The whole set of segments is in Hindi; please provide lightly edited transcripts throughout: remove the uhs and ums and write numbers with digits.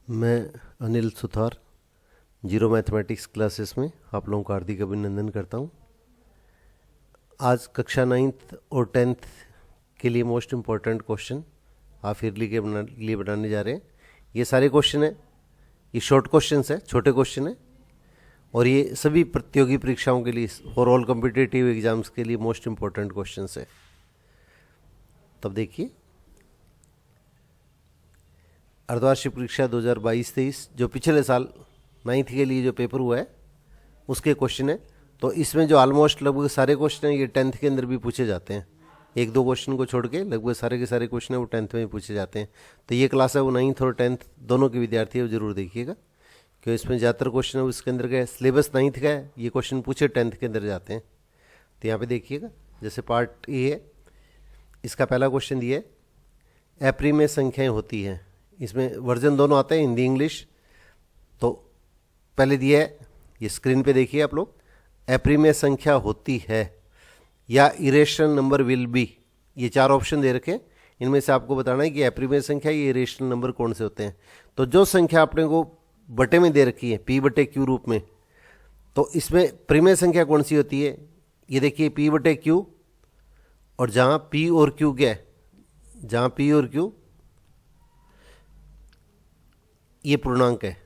मैं Anil Suthar zero mathematics classes में आप लोगों का हार्दिक अभिनंदन करता हूँ। आज कक्षा 9th और 10th के लिए most important question half yearly के लिए बनाने जा रहे हैं। ये सारे क्वेश्चन हैं, ये शॉर्ट क्वेश्चन है, छोटे क्वेश्चन हैं और ये सभी प्रतियोगी परीक्षाओं के लिए, फॉर ऑल कॉम्पिटिटिव एग्जाम्स के लिए मोस्ट इम्पॉर्टेंट क्वेश्चन है। तब देखिए, अर्धवार्षिक परीक्षा 2022-23 जो पिछले साल 9th के लिए जो पेपर हुआ है उसके क्वेश्चन है। तो इसमें जो ऑलमोस्ट लगभग सारे क्वेश्चन हैं ये 10th के अंदर भी पूछे जाते हैं। एक दो क्वेश्चन को छोड़ के लगभग सारे के सारे क्वेश्चन है वो 10th में ही पूछे जाते हैं। तो ये क्लास है वो 9th और 10th दोनों के विद्यार्थी है वो जरूर देखिएगा, क्योंकि इसमें ज़्यादातर क्वेश्चन है उसके अंदर का है। सिलेबस 9th का है, ये क्वेश्चन पूछे 10th के अंदर जाते हैं। तो यहाँ पर देखिएगा, जैसे पार्ट ए है, इसका पहला क्वेश्चन दिया है अपरिमेय संख्याएँ होती हैं। इसमें वर्जन दोनों आते हैं, हिंदी इंग्लिश। तो पहले दिया है, ये स्क्रीन पे देखिए आप लोग, अपरिमेय संख्या होती है या इरेशनल नंबर विल बी, ये चार ऑप्शन दे रखे हैं। इनमें से आपको बताना है कि अपरिमेय संख्या या इरेशनल नंबर कौन से होते हैं। तो जो संख्या अपने को बटे में दे रखी है पी बटे क्यू रूप में, तो इसमें परिमेय संख्या कौन सी होती है? ये देखिए पी बटे क्यू, और जहाँ पी और क्यू क्या है, जहाँ पी और क्यू ये पूर्णांक है,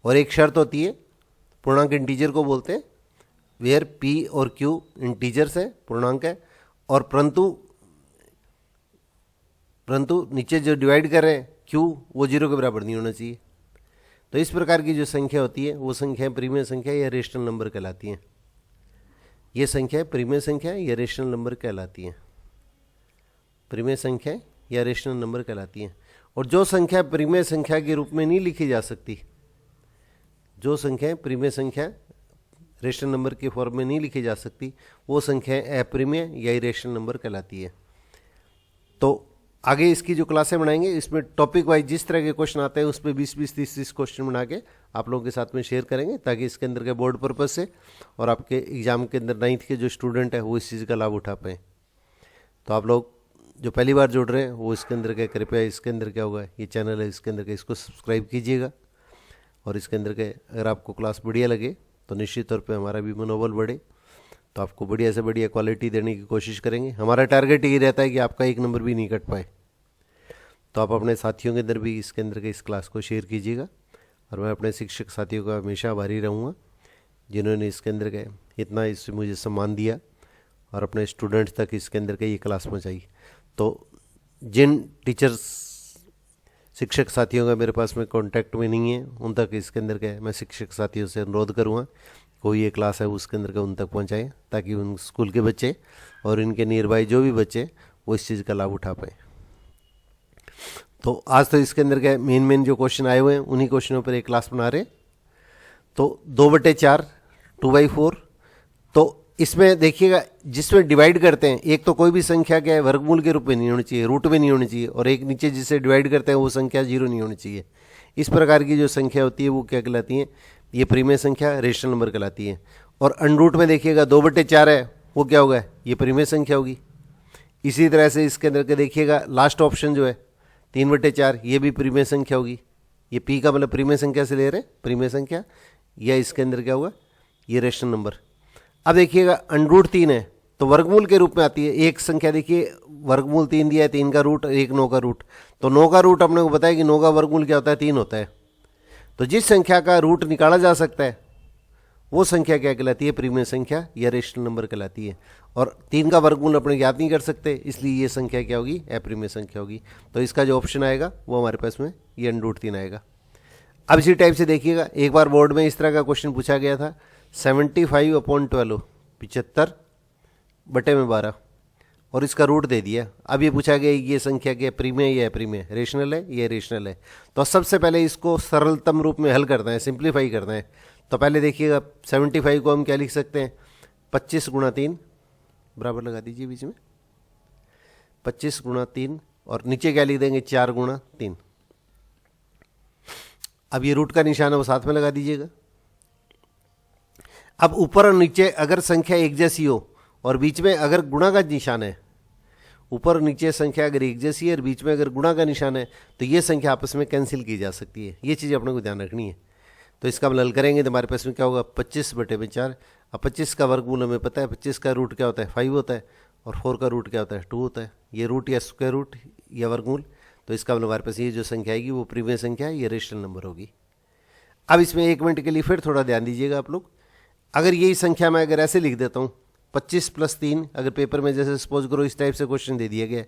और एक शर्त होती है, पूर्णांक इंटीजर को बोलते हैं, वेयर पी और क्यू इंटीजर्स है, पूर्णांक है, और परंतु नीचे जो डिवाइड कर रहे हैं क्यू वो 0 के बराबर नहीं होना चाहिए। तो इस प्रकार की जो संख्या होती है वो संख्या परिमेय संख्या या रेशनल नंबर कहलाती हैं। ये संख्या परिमेय संख्या या रेशनल नंबर कहलाती हैं, परिमेय संख्या या रेशनल नंबर कहलाती हैं। और जो संख्या परिमेय संख्या के रूप में नहीं लिखी जा सकती, जो संख्या परिमेय संख्या रेशनल नंबर के फॉर्म में नहीं लिखी जा सकती, वो संख्या अपरिमेय या इरेशनल नंबर कहलाती है। तो आगे इसकी जो क्लासें बनाएंगे, इसमें टॉपिक वाइज जिस तरह के क्वेश्चन आते हैं उस पर 20-20, 30-30 क्वेश्चन बना के आप लोगों के साथ में शेयर करेंगे, ताकि इसके अंदर के बोर्ड पर्पज से और आपके एग्जाम के अंदर 9th के जो स्टूडेंट है वो इस चीज़ का लाभ उठा पाएँ। तो आप लोग जो पहली बार जुड़ रहे हैं वो इसके अंदर क्या, कृपया इसके अंदर क्या होगा, ये चैनल है इसके अंदर का, इसको सब्सक्राइब कीजिएगा। और इसके अंदर के अगर आपको क्लास बढ़िया लगे तो निश्चित तौर पे हमारा भी मनोबल बढ़े, तो आपको बढ़िया से बढ़िया क्वालिटी देने की कोशिश करेंगे। हमारा टारगेट यही रहता है कि आपका एक नंबर भी नहीं कट पाए। तो आप अपने साथियों के अंदर भी इसके अंदर के इस क्लास को शेयर कीजिएगा। और मैं अपने शिक्षक साथियों का हमेशा आभारी रहूँगा जिन्होंने इसके अंदर के इतना इससे मुझे सम्मान दिया और अपने स्टूडेंट्स तक इसके अंदर के ये क्लास पहुँचाई। तो जिन टीचर्स शिक्षक साथियों का मेरे पास में कांटेक्ट में नहीं है, उन तक इसके अंदर का मैं शिक्षक साथियों से अनुरोध करूँगा कोई ये क्लास है उसके अंदर का उन तक पहुँचाएँ, ताकि उन स्कूल के बच्चे और इनके नियर बाय जो भी बच्चे वो इस चीज़ का लाभ उठा पाएँ। तो आज तो इसके अंदर के मेन जो क्वेश्चन आए हुए हैं उन्हीं क्वेश्चनों पर एक क्लास बना रहे। तो 2/4 2/4, तो इसमें देखिएगा जिसमें डिवाइड करते हैं, एक तो कोई भी संख्या क्या है वर्गमूल के रूप में नहीं होनी चाहिए, रूट में नहीं होनी चाहिए, और एक नीचे जिसे डिवाइड करते हैं वो संख्या 0 नहीं होनी चाहिए। इस प्रकार की जो संख्या होती है वो क्या कहलाती है, ये परिमेय संख्या रेशनल नंबर कहलाती है। और अनरूट में देखिएगा 2/4 है, वो क्या होगा, ये परिमेय संख्या होगी। इसी तरह से इसके अंदर के देखिएगा लास्ट ऑप्शन जो है 3/4, ये भी परिमेय संख्या होगी। ये पी का मतलब परिमेय संख्या से ले रहे हैं, परिमेय संख्या, या इसके अंदर क्या होगा, ये रेशनल नंबर। अब देखिएगा √3 है तो वर्गमूल के रूप में आती है। एक संख्या देखिए वर्गमूल 3 दिया है, 3 का रूट, 1 9 का रूट। तो 9 का रूट अपने को बताया कि 9 का वर्गमूल क्या होता है, 3 होता है। तो जिस संख्या का रूट निकाला जा सकता है वो संख्या क्या कहलाती है, परिमेय संख्या या रेशनल नंबर कहलाती है। और 3 का वर्गमूल अपने याद नहीं कर सकते, इसलिए ये संख्या क्या होगी, अपरिमेय संख्या होगी। तो इसका जो ऑप्शन आएगा वो हमारे पास में ये √3 आएगा। अब इसी टाइप से देखिएगा, एक बार बोर्ड में इस तरह का क्वेश्चन पूछा गया था, 75/12 75/12, और इसका रूट दे दिया। अब ये पूछा गया ये संख्या क्या, परिमेय या अपरिमेय, रेशनल है या रेशनल है। तो सबसे पहले इसको सरलतम रूप में हल करना है, सिंप्लीफाई करना है। तो पहले देखिएगा 75 को हम क्या लिख सकते हैं, 25 × 3 बराबर लगा दीजिए बीच में, 25 × 3, और नीचे क्या लिख देंगे, 4 × 3। अब ये रूट का निशान है वो साथ में लगा दीजिएगा। अब ऊपर और नीचे अगर संख्या एक जैसी हो और बीच में अगर गुणा का निशान है, ऊपर नीचे संख्या अगर एक जैसी है और बीच में अगर गुणा का निशान है तो ये संख्या आपस में कैंसिल की जा सकती है। ये चीज़ अपने को ध्यान रखनी है। तो इसका हम हल करेंगे तो हमारे पास में क्या होगा, 25/4। अब 25 का वर्गमूल हमें पता है, 25 का रूट क्या होता है, 5 होता है, और 4 का रूट क्या होता है, 2 होता है। ये रूट या स्क्वायर रूट या वर्गमूल, तो इसका मतलब हमारे पास ये जो संख्या आएगी वो प्रीमियम संख्या है, ये रेशनल नंबर होगी। अब इसमें 1 मिनट के लिए फिर थोड़ा ध्यान दीजिएगा आप लोग। अगर यही संख्या मैं अगर ऐसे लिख देता हूँ 25 + 3, अगर पेपर में जैसे सपोज करो इस टाइप से क्वेश्चन दे दिया गया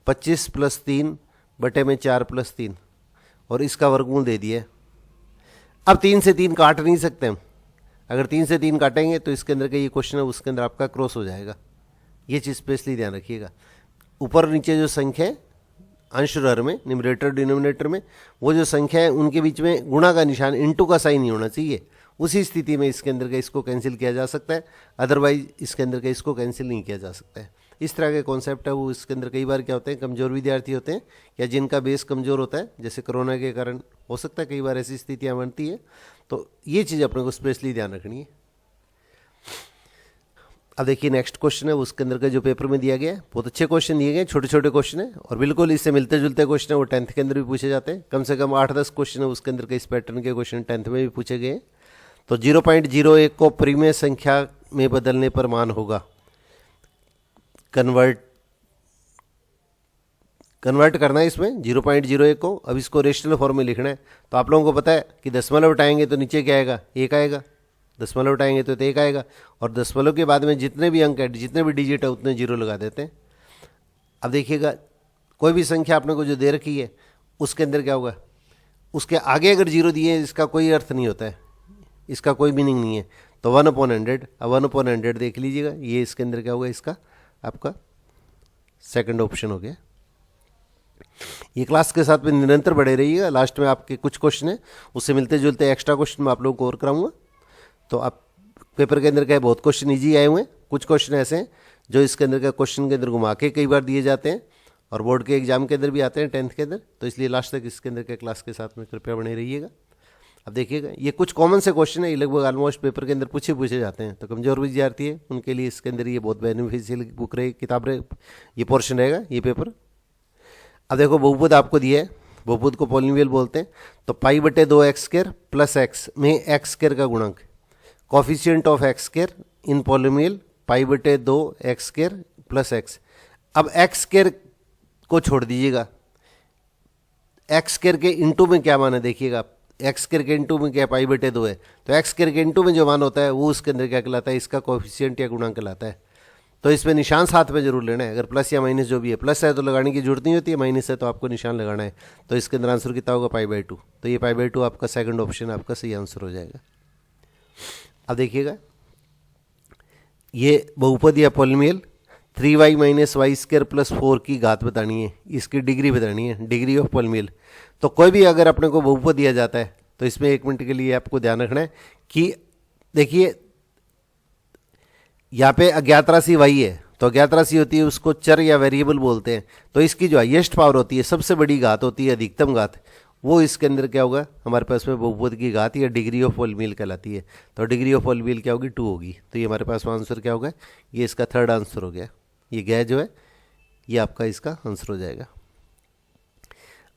25 + 3/4 + 3 और इसका वर्गमूल दे दिया। अब 3 से 3 काट नहीं सकते हम। अगर 3 से 3 काटेंगे तो इसके अंदर का ये क्वेश्चन है उसके अंदर आपका क्रॉस हो जाएगा। ये चीज़ स्पेशली ध्यान रखिएगा। ऊपर नीचे जो संख्या है अंश और हर में, न्यूमरेटर डिनोमिनेटर में, वो जो संख्या है उनके बीच में गुणा का निशान इनटू का साइन नहीं होना चाहिए। उसी स्थिति में इसके अंदर का इसको कैंसिल किया जा सकता है, अदरवाइज इसके अंदर का इसको कैंसिल नहीं किया जा सकता है। इस तरह के कॉन्सेप्ट है वो इसके अंदर कई बार क्या होते हैं, कमज़ोर विद्यार्थी होते हैं या जिनका बेस कमज़ोर होता है, जैसे कोरोना के कारण हो सकता है कई बार ऐसी स्थितियाँ बनती है। तो ये चीज़ अपने को स्पेशली ध्यान रखनी है। अब देखिए नेक्स्ट क्वेश्चन है, उसके अंदर का जो पेपर में दिया गया है बहुत अच्छे क्वेश्चन दिए गए, छोटे छोटे क्वेश्चन है और बिल्कुल इससे मिलते जुलते क्वेश्चन है। वो 10th के अंदर भी पूछे जाते हैं, कम से कम 8-10 क्वेश्चन है उसके अंदर के इस पैटर्न के क्वेश्चन 10th में भी पूछे गए हैं। तो 0.01 को प्रीमियम संख्या में बदलने पर मान होगा। कन्वर्ट करना है इसमें 0.01 को। अब इसको रेशनल फॉर्म में लिखना है। तो आप लोगों को पता है कि दशमलव उठाएंगे तो नीचे क्या आएगा, 1 आएगा। दशमलव उठाएंगे तो 1 आएगा और दशमलव के बाद में जितने भी अंक है, जितने भी डिजिट है उतने 0 लगा देते हैं। अब देखिएगा कोई भी संख्या आपने को जो दे रखी है उसके अंदर क्या होगा, उसके आगे अगर 0 दिए हैं इसका कोई अर्थ नहीं होता है, इसका कोई मीनिंग नहीं है। तो 1/100, अब 1/100 देख लीजिएगा, ये इसके अंदर क्या होगा, इसका आपका सेकंड ऑप्शन हो गया। ये क्लास के साथ में निरंतर बढ़े रहिएगा। लास्ट में आपके कुछ क्वेश्चन है उससे मिलते जुलते एक्स्ट्रा क्वेश्चन मैं आप लोगों को और कराऊंगा। तो आप पेपर के अंदर का बहुत क्वेश्चन ईजी आए हुए हैं, कुछ क्वेश्चन ऐसे हैं जो इसके अंदर का क्वेश्चन के अंदर घुमा के कई बार दिए जाते हैं और बोर्ड के एग्जाम के अंदर भी आते हैं 10th के अंदर। तो इसलिए लास्ट तक इसके अंदर के क्लास के साथ में कृपया बने रहिएगा। अब देखिएगा ये कुछ कॉमन से क्वेश्चन है, ये लगभग ऑलमोस्ट पेपर के अंदर पूछे जाते हैं। तो कमजोर विद्यार्थी है उनके लिए इसके अंदर ये बहुत बेनिफिशियल बुक रहे, किताब रहे, ये पोर्शन रहेगा ये पेपर। अब देखो बहुपद आपको दिया है, बहुपद को पॉलिनोमियल बोलते हैं। तो π/2x² + x में x² का गुणक, coefficient of x² in polynomial π/2x² + x। अब x² को छोड़ दीजिएगा, x² के इंटू में क्या मान है देखिएगा, x² के इंटू में क्या π/2 है, तो x² के इंटू में जो मान होता है वो उसके अंदर क्या कहलाता है, इसका कोफिशिएंट या गुणांक कहलाता है। तो इसमें निशान साथ में जरूर लेना है। अगर प्लस या माइनस जो भी है, प्लस है तो लगाने की जरूरत नहीं होती है, माइनस है तो आपको निशान लगाना है। तो इसके अंदर आंसर कितना होगा, π/2। तो ये π/2 आपका सेकंड ऑप्शन आपका सही आंसर हो जाएगा। अब देखिएगा ये बहुपद या पॉलिनोमियल 3y - y² + 4 की घात बतानी है, इसकी डिग्री बतानी है, डिग्री ऑफ पॉलिनोमियल। तो कोई भी अगर अपने को बहुपद दिया जाता है तो इसमें 1 मिनट के लिए आपको ध्यान रखना है कि देखिए यहाँ पे अज्ञात राशि y है, तो अज्ञात राशि होती है उसको चर या वेरिएबल बोलते हैं। तो इसकी जो हाईएस्ट पावर होती है, सबसे बड़ी घात होती है, अधिकतम घात, वो इसके अंदर क्या होगा हमारे पास में बहुपद की घात या डिग्री ऑफ पॉलिनोमियल कहलाती है। तो डिग्री ऑफ पॉलिनोमियल क्या होगी, 2 होगी। तो ये हमारे पास में आंसर क्या होगा, ये इसका थर्ड आंसर हो गया। ये गया जो है ये आपका इसका आंसर हो जाएगा।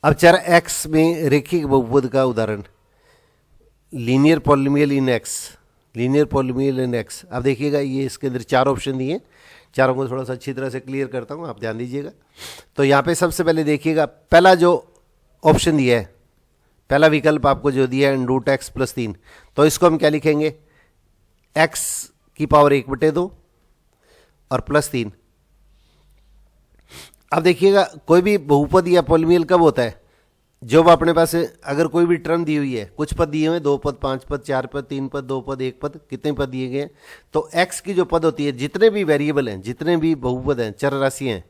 अब चर x में रेखिक बहुपद का उदाहरण, लीनियर पॉलिनोमियल इन x, लीनियर पॉलिनोमियल इन x। अब देखिएगा ये इसके अंदर 4 ऑप्शन दिए, चारों को थोड़ा सा अच्छी तरह से क्लियर करता हूँ, आप ध्यान दीजिएगा। तो यहाँ पे सबसे पहले देखिएगा पहला जो ऑप्शन दिया है, पहला विकल्प आपको जो दिया है √x + 3, तो इसको हम क्या लिखेंगे, x की पावर 1/2 और +3। अब देखिएगा कोई भी बहुपद या पॉलिनोमियल कब होता है, जब अपने पास अगर कोई भी टर्म दी हुई है, कुछ पद दिए हुए हैं, 2 पद, 5 पद, 4 पद, 3 पद, 2 पद, 1 पद, कितने पद दिए गए हैं, तो x की जो पद होती है, जितने भी वेरिएबल हैं, जितने भी बहुपद हैं, चर राशि हैं,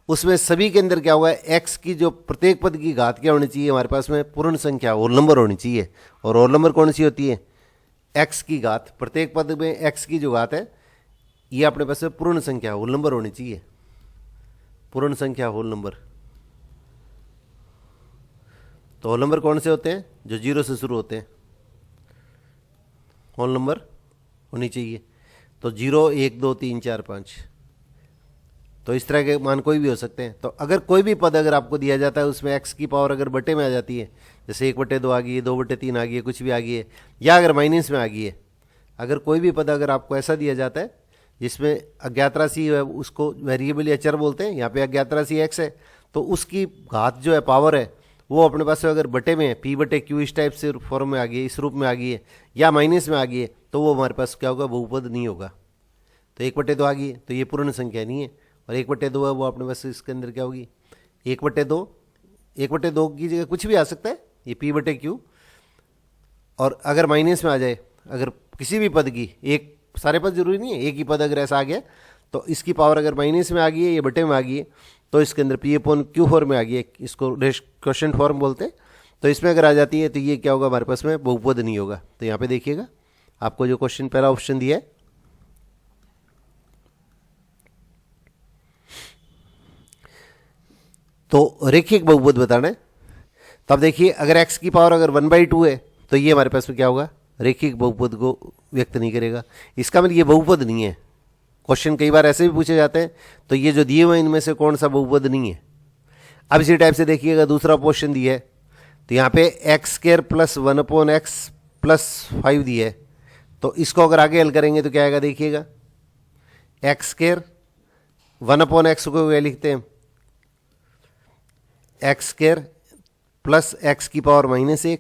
उसमें सभी के अंदर क्या हुआ है, x की जो प्रत्येक पद की घात क्या होनी चाहिए, हमारे पास में पूर्ण संख्या होल नंबर होनी चाहिए। और होल नंबर कौन सी होती है, x की घात, प्रत्येक पद में x की जो घात है ये अपने पास में पूर्ण संख्या होल नंबर होनी चाहिए, पूर्ण संख्या होल नंबर। तो होल नंबर कौन से होते हैं, जो 0 से शुरू होते हैं, होल नंबर होनी चाहिए। तो 0, 1, 2, 3, 4, 5, तो इस तरह के मान कोई भी हो सकते हैं। तो अगर कोई भी पद अगर आपको दिया जाता है उसमें x की पावर अगर बटे में आ जाती है, जैसे 1/2 आ गई है, 2/3 आ गई है, कुछ भी आ गई है, या अगर माइनस में आ गई है, अगर कोई भी पद अगर आपको ऐसा दिया जाता है जिसमें अज्ञात राशि है, उसको वेरिएबल या चर बोलते हैं, यहाँ पे अज्ञात राशि x है, तो उसकी घात जो है, पावर है, वो अपने पास अगर बटे में है, p/q इस टाइप से फॉर्म में आ गई है, इस रूप में आ गई है, या माइनस में आ गई है, तो वो हमारे पास क्या होगा, बहुपद नहीं होगा। तो 1/2 आ गई है तो ये पूर्ण संख्या नहीं है, और 1/2 है वो अपने पास इसके अंदर क्या होगी, 1/2, 1/2 की जगह कुछ भी आ सकता है, ये p/q। और अगर माइनस में आ जाए, अगर किसी भी पद की, एक सारे पद जरूरी नहीं है, एक ही पद अगर ऐसा आ गया तो इसकी पावर अगर माइनस में आ गई है, ये बटे में आ गई है, तो इसके अंदर p/q फॉर्म में आ गई है, इसको क्वेश्चन फॉर्म बोलते हैं। तो इसमें अगर आ जाती है तो ये क्या होगा, हमारे पास में बहुपद नहीं होगा। तो यहाँ पे देखिएगा आपको जो क्वेश्चन पहला ऑप्शन दिया है, तो रेखिक बहुपद बताना है। तब देखिए अगर x की पावर अगर 1/2 है तो ये हमारे पास में क्या होगा, रेखिक बहुपद को व्यक्त नहीं करेगा। इसका मतलब ये बहुपद नहीं है। क्वेश्चन कई बार ऐसे भी पूछे जाते हैं, तो ये जो दिए हुए इनमें से कौन सा बहुपद नहीं है। अब इसी टाइप से देखिएगा दूसरा क्वेश्चन दिया है, तो यहाँ पे x² + 1/x + 5 दिया है, तो इसको अगर आगे हल करेंगे तो क्या आएगा, देखिएगा x² 1/x को क्या लिखते हैं, x² + x की पावर -1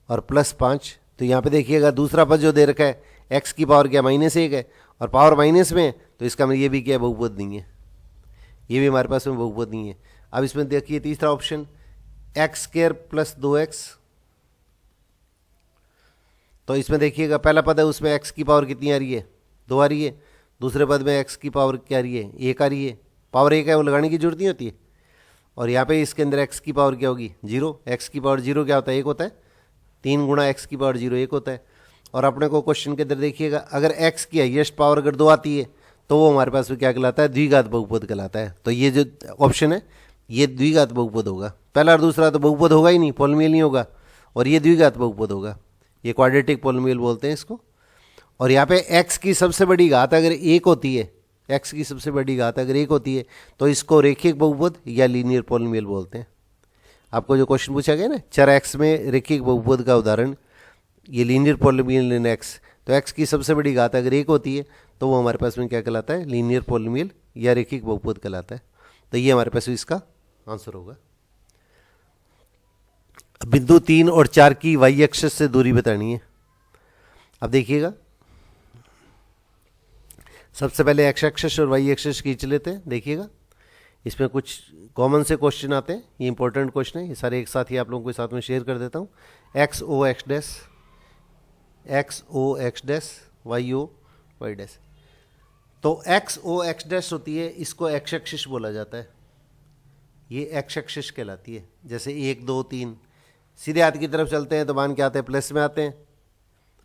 और +5। तो यहाँ पे देखिएगा दूसरा पद जो दे रखा है, x की पावर क्या -1 है और पावर माइनस में, तो इसका मतलब ये भी क्या बहुपद नहीं है, ये भी हमारे पास में बहुपद नहीं है। अब इसमें देखिए तीसरा ऑप्शन x² + 2x, तो इसमें देखिएगा पहला पद है उसमें x की पावर कितनी आ रही है, 2 आ रही है। दूसरे पद में x की पावर क्या आ रही है, 1 आ रही है। पावर 1 है वो लगाने की जरूरत नहीं होती है। और यहाँ पे इसके अंदर x की पावर क्या होगी, 0। x की पावर 0 क्या होता है, 1 होता है। 3 × x की पावर 0 1 होता है। और अपने को क्वेश्चन के अंदर देखिएगा अगर x की हाईएस्ट पावर अगर 2 आती है तो वो हमारे पास में क्या कहलाता है, द्विघात बहुपद कहलाता है। तो ये जो ऑप्शन है ये द्विघात बहुपद होगा। पहला और दूसरा तो बहुपद होगा ही नहीं, पॉलिनोमियल नहीं होगा, और ये द्विघात बहुपद होगा, ये क्वाड्रेटिक पॉलिनोमियल बोलते हैं इसको। और यहाँ पे x की सबसे बड़ी घात अगर 1 होती है, x की सबसे बड़ी घात अगर 1 होती है तो इसको रेखिक बहुपद या लीनियर पॉलिनोमियल बोलते हैं। आपको जो क्वेश्चन पूछा गया ना, चर x में रेखिक बहुपद का उदाहरण, ये लीनियर पॉलिनोमियल इन x, तो x की सबसे बड़ी घात अगर 1 होती है तो वो हमारे पास में क्या कहलाता है, लीनियर पॉलिनोमियल या रेखिक बहुपद कहलाता है। तो ये हमारे पास इसका आंसर होगा। बिंदु 3 और 4 की y एक्सिस से दूरी बतानी है। अब देखिएगा सबसे पहले x एक्सिस और y एक्सिस खींच लेते हैं। देखिएगा इसमें कुछ कॉमन से क्वेश्चन आते हैं, ये इंपॉर्टेंट क्वेश्चन है, ये सारे एक साथ ही आप लोगों के साथ में शेयर कर देता हूँ। x o x dash, x o x dash, y o y dash. तो x o x डैश होती है, इसको x एक्सिस बोला जाता है, ये x एक्सिस कहलाती है। जैसे 1 2 3 सीधे हाथ की तरफ चलते हैं तो मान क्या आते हैं, प्लस में आते हैं।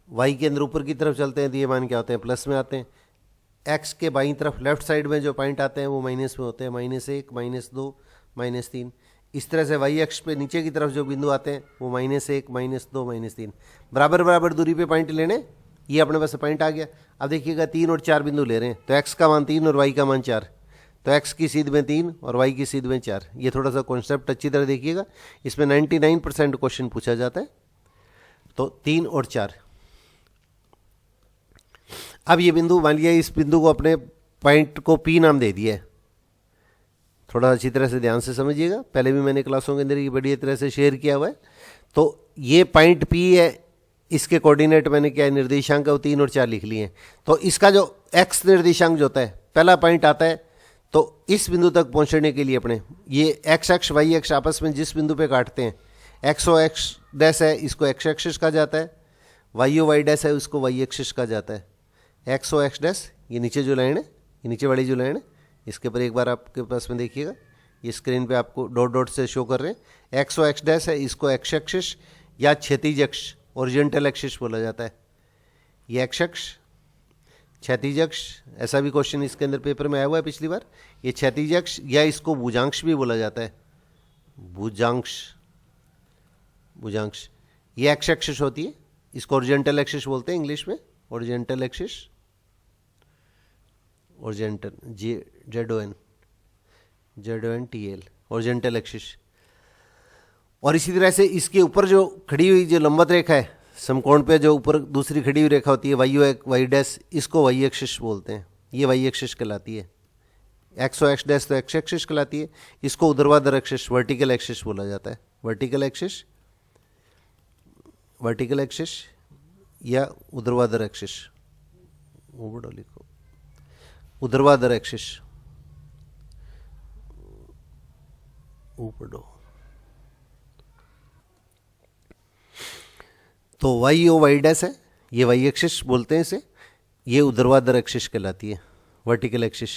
y के अंदर ऊपर की तरफ चलते हैं तो ये मान क्या होते हैं, प्लस में आते हैं। x के बाईं तरफ लेफ्ट साइड में जो पॉइंट आते हैं वो माइनस में होते हैं, -1 -2 -3। इस तरह से y अक्ष पे नीचे की तरफ जो बिंदु आते हैं वो -1 -2 -3। बराबर बराबर दूरी पे पॉइंट लेने, ये अपने पास पॉइंट आ गया। अब देखिएगा 3 और 4 बिंदु ले रहे हैं, तो x का मान 3 और y का मान 4, तो x की सीध में 3 और y की सीध में 4। ये थोड़ा सा कॉन्सेप्ट अच्छी तरह देखिएगा, इसमें 99% क्वेश्चन पूछा जाता है। तो 3 और 4। अब ये बिंदु मान लिया, इस बिंदु को अपने पॉइंट को P नाम दे दिया है। थोड़ा अच्छी तरह से ध्यान से समझिएगा, पहले भी मैंने क्लासों के अंदर ये बढ़िया तरह से शेयर किया हुआ है। तो ये पॉइंट P है, इसके कोऑर्डिनेट मैंने क्या है, निर्देशांक 3 और 4 लिख लिए हैं। तो इसका जो x निर्देशांक जो होता है, पहला पॉइंट आता है, तो इस बिंदु तक पहुंचने के लिए अपने ये x अक्ष y अक्ष आपस में जिस बिंदु पे काटते हैं, x o x डैश है इसको x एक्सिस कहा जाता है, y o y डैश है उसको y एक्सिस कहा जाता है। x o x डैश ये नीचे जो लाइन है, ये नीचे वाली जो लाइन है, इसके ऊपर एक बार आपके पास में देखिएगा, ये स्क्रीन पे आपको डॉट डॉट से शो कर रहे हैं। x o x डैश है इसको x एक्सिस या क्षैतिज अक्ष, ओरिजेंटल एक्सिस बोला जाता है। ये x अक्ष, क्षैतिज अक्ष, ऐसा भी क्वेश्चन इसके अंदर पेपर में आया हुआ है पिछली बार। ये क्षैतिज अक्ष या इसको भुजांक्ष भी बोला जाता है, भुजांक्ष, भुजांक्ष। ये x एक्सिस होती है, इसको ओरिजेंटल एक्सिस बोलते हैं इंग्लिश में, horizontal axis, horizontal, ZONTAL horizontal axis. और इसी तरह से इसके ऊपर जो खड़ी हुई जो लंबवत रेखा है समकोण पे, जो ऊपर दूसरी खड़ी हुई रेखा होती है वाई डैश, इसको वाई एक्सिस बोलते हैं, ये वाई एक्सिस कहलाती है। एक्स डैश तो एक्स एक्सिस कहलाती है, इसको ऊर्ध्वाधर एक्सिस वर्टिकल एक्सिस बोला जाता है। वर्टिकल एक्सिस या ऊर्ध्वाधर एक्सिस, ऊपर लिखो ऊर्ध्वाधर एक्सिस, ऊपर दो। तो वाई डैश है, ये वाई एक्सिस बोलते हैं इसे, ये ऊर्ध्वाधर एक्सिस कहलाती है, वर्टिकल एक्सिस।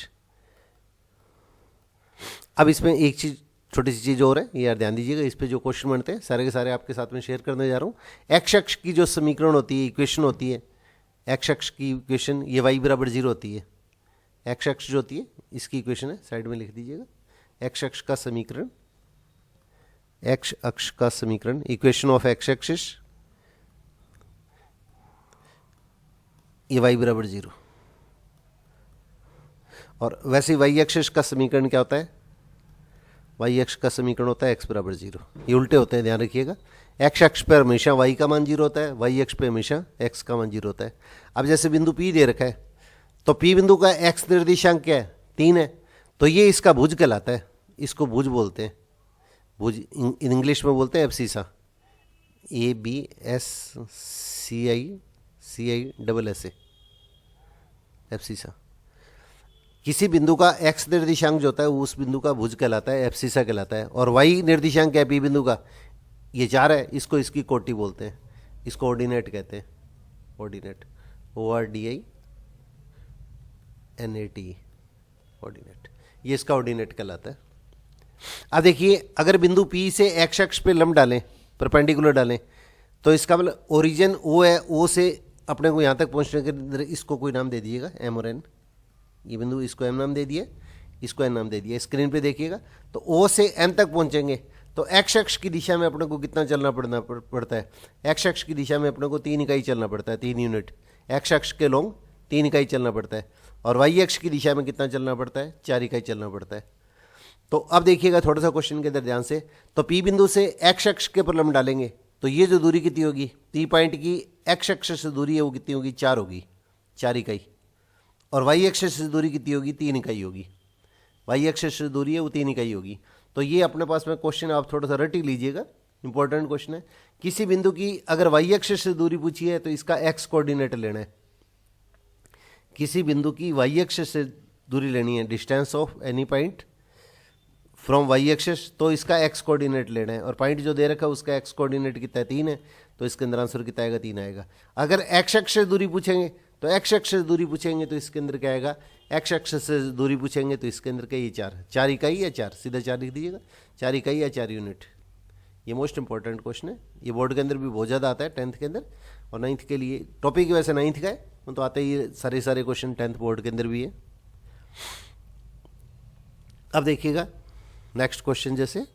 अब इसमें एक चीज, छोटी सी चीज और है, ये यार ध्यान दीजिएगा, इस पे जो क्वेश्चन बनते हैं सारे के सारे आपके साथ में शेयर करने जा रहा हूँ। एक्स अक्ष की जो समीकरण होती है, इक्वेशन होती है, एक्स अक्ष की इक्वेशन ये y बराबर 0 होती है। एक्स अक्ष जो होती है इसकी इक्वेशन है, साइड में लिख दीजिएगा, एक्स अक्ष का समीकरण, इक्वेशन ऑफ एक्स एक्सिस, ये y बराबर 0। और वैसे y एक्सिस का समीकरण क्या होता है, y अक्ष का समीकरण होता है x बराबर 0। ये उल्टे होते हैं, ध्यान रखिएगा। x अक्ष पर हमेशा y का मान 0 होता है, y अक्ष पे हमेशा x का मान 0 होता है। अब जैसे बिंदु P दे रखा है, तो P बिंदु का x निर्देशांक क्या है, 3 है, तो ये इसका भुज कहलाता है, इसको भुज बोलते हैं। भुज इंग्लिश में बोलते हैं एब्सिसा, ABSCICISSA, एब्सिसा। किसी बिंदु का x निर्देशांक जो होता है वो उस बिंदु का भुज कहलाता है, एब्सिसा कहलाता है। और y निर्देशांक क्या है P बिंदु का, ये 4 है, इसको इसकी कोटि बोलते हैं, इसको ऑर्डिनेट कहते हैं, ऑर्डिनेट, ORDINATE, ऑर्डिनेट, ये इसका ऑर्डिनेट कहलाता है। अब देखिए, अगर बिंदु P से x अक्ष पे लंब डालें, परपेंडिकुलर डालें, तो इसका मतलब ओरिजिन O है, O से अपने को यहाँ तक पहुँचने के अंदर इसको कोई नाम दे दीजिएगा, M और N। ये बिंदु, इसको M नाम दे दिए, इसको N नाम दे दिया। स्क्रीन पे देखिएगा, तो O से N तक पहुँचेंगे तो x अक्ष की दिशा में अपने को कितना चलना पड़ता है, x अक्ष की दिशा में अपने को 3 इकाई चलना पड़ता है, 3 यूनिट। x अक्ष के लॉन्ग 3 इकाई चलना पड़ता है, और y अक्ष की दिशा में कितना चलना पड़ता है, 4 इकाई चलना पड़ता है। तो अब देखिएगा थोड़ा सा क्वेश्चन के अंदर ध्यान से, तो P बिंदु से x अक्ष के पर लंब डालेंगे, तो ये जो दूरी कितनी होगी, P पॉइंट की x अक्ष से दूरी है वो कितनी होगी, 4 होगी, 4 इकाई। और y अक्ष से दूरी कितनी होगी, 3 इकाई होगी। y अक्ष से दूरी है वो 3 इकाई होगी। तो ये अपने पास में क्वेश्चन आप थोड़ा सा रट ही लीजिएगा, इंपॉर्टेंट क्वेश्चन है। किसी बिंदु की अगर y अक्ष से दूरी पूछी है तो इसका x कोऑर्डिनेट लेना है। किसी बिंदु की y अक्ष से दूरी लेनी है, distance of any point from y axis, तो इसका x कोऑर्डिनेट लेना है। और पॉइंट जो दे रखा है उसका x कोऑर्डिनेट कितना है, 3 है, तो इसके अंदर आंसर कितना आएगा, 3 आएगा। अगर x अक्ष से दूरी पूछेंगे तो x अक्ष से दूरी पूछेंगे तो इसके अंदर क्या आएगा, x अक्ष से दूरी पूछेंगे तो इसके अंदर क्या, ये 4 इकाई या 4, सीधा 4 लिख दीजिएगा, 4 इकाई या 4 यूनिट। ये मोस्ट इंपॉर्टेंट क्वेश्चन है, ये बोर्ड के अंदर भी बहुत ज़्यादा आता है, 10th के अंदर। और 9th के लिए टॉपिक वैसे 9th का है, तो आते ही ये सारे क्वेश्चन 10th बोर्ड के अंदर भी है। अब देखिएगा नेक्स्ट क्वेश्चन, जैसे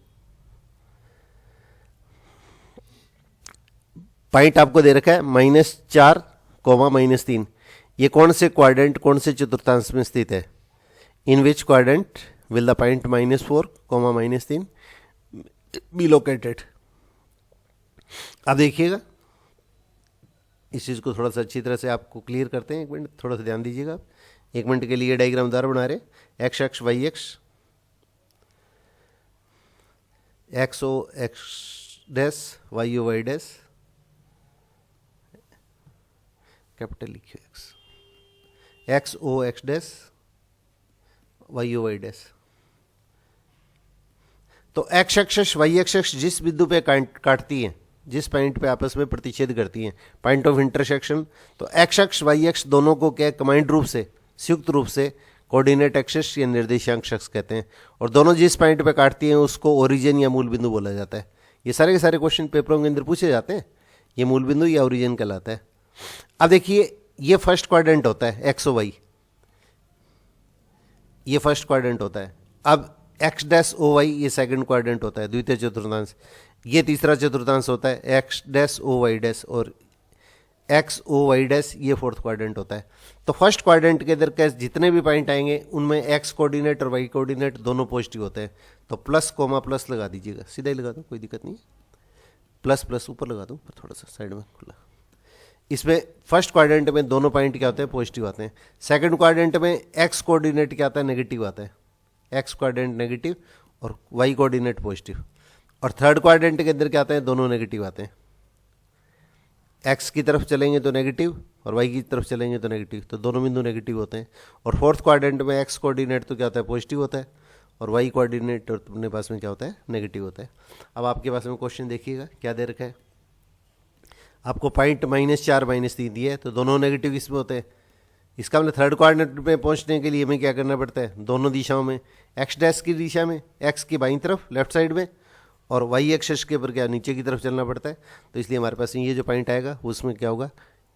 पॉइंट आपको दे रखा है -4, -3, ये कौन से क्वाड्रेंट, कौन से चतुर्थांश में स्थित है, in which quadrant will the point -4, -3 be located. अब देखिएगा इस चीज़ को थोड़ा सा अच्छी तरह से आपको क्लियर करते हैं, 1 मिनट थोड़ा सा ध्यान दीजिएगा आप। 1 मिनट के लिए डायग्राम द्वारा बना रहे, एक्स अक्ष y अक्ष, X O X dash, Y O Y dash, capital लिखिए X O X dash, Y O Y dash. तो एक्स एक्सिस वाई एक्सिस जिस बिंदु पे काटती हैं, जिस पॉइंट पे आपस में प्रतिच्छेद करती हैं, पॉइंट ऑफ इंटरसेक्शन, तो एक्स अक्ष वाई अक्ष दोनों को क्या कंबाइंड रूप से, संयुक्त रूप से कोऑर्डिनेट एक्सिस या निर्देशांक अक्ष कहते हैं। और दोनों जिस पॉइंट पे काटती हैं उसको ओरिजिन या मूल बिंदु बोला जाता है। ये सारे के सारे क्वेश्चन पेपरों के अंदर पूछे जाते हैं, ये मूल बिंदु या ओरिजिन कहलाता है। अब देखिए, ये फर्स्ट क्वाड्रेंट होता है एक्स ओ वाई, ये फर्स्ट क्वाड्रेंट होता है। अब एक्स डैश ओ वाई ये सेकंड क्वाड्रेंट होता है, द्वितीय चतुर्थांश। ये तीसरा चतुर्थांश होता है X dash O Y dash, और एक्स ओ वाई डैश, ये फोर्थ क्वाड्रेंट होता है। तो फर्स्ट क्वाड्रेंट के अंदर के जितने भी पॉइंट आएंगे उनमें एक्स कोऑर्डिनेट और वाई कोऑर्डिनेट दोनों पॉजिटिव होते हैं। तो प्लस कोमा प्लस लगा दीजिएगा, सीधा ही लगा दो, कोई दिक्कत नहीं है। प्लस प्लस ऊपर लगा दो, ऊपर थोड़ा सा साइड में खुला। इसमें फर्स्ट क्वाड्रेंट में दोनों पॉइंट क्या होते हैं, पॉजिटिव आते हैं। सेकंड क्वाड्रेंट में एक्स कोऑर्डिनेट क्या आता है, नेगेटिव आता है। एक्स क्वाड्रेंट नेगेटिव और वाई कोऑर्डिनेट पॉजिटिव। और थर्ड क्वाड्रेंट के अंदर क्या आता है, दोनों नेगेटिव आते हैं। एक्स की तरफ चलेंगे तो नेगेटिव और वाई की तरफ चलेंगे तो नेगेटिव, तो दोनों बिंदु नेगेटिव होते हैं। और फोर्थ क्वाड्रेंट में एक्स कोऑर्डिनेट तो क्या होता है, पॉजिटिव होता है, और वाई कोऑर्डिनेट अपने पास में क्या होता है, नेगेटिव होता है। अब आपके पास में क्वेश्चन देखिएगा क्या दे रखा है, आपको पॉइंट -4 -3 दिया है, तो दोनों नेगेटिव इसमें होते हैं। इसका मतलब थर्ड क्वाड्रेंट में पहुंचने के लिए हमें क्या करना पड़ता है, दोनों दिशाओं में, एक्स डैश की दिशा में, एक्स की बाईं तरफ लेफ्ट साइड में, और वाई एक्सिस के ऊपर क्या नीचे की तरफ चलना पड़ता है। तो इसलिए हमारे पास ये जो पॉइंट आएगा उसमें क्या होगा,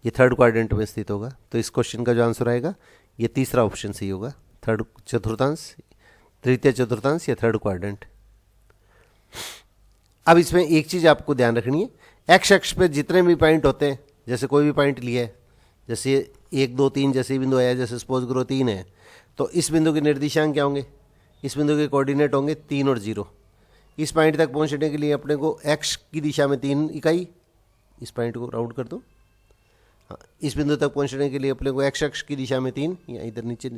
ये थर्ड क्वाड्रेंट में स्थित होगा। तो इस क्वेश्चन का जो आंसर आएगा ये तीसरा ऑप्शन सही होगा, थर्ड चतुर्थांश, तृतीय चतुर्थांश या थर्ड क्वाड्रेंट। अब इसमें एक चीज़ आपको ध्यान रखनी है, एक्स अक्ष पे जितने भी पॉइंट होते हैं, जैसे कोई भी पॉइंट लिया है, जैसे 1 2 3 जैसे बिंदु आया, जैसे सपोज करो 3 है, तो इस बिंदु के निर्देशांक क्या होंगे, इस बिंदु के कोऑर्डिनेट होंगे 3 और 0। इस पॉइंट तक पहुंचने के लिए अपने को एक्स की दिशा में 3 इकाई, इस पॉइंट को राउंड कर दो, हाँ, इस बिंदु तक पहुंचने के लिए अपने को एक्स अक्ष की दिशा में 3, या इधर नीचे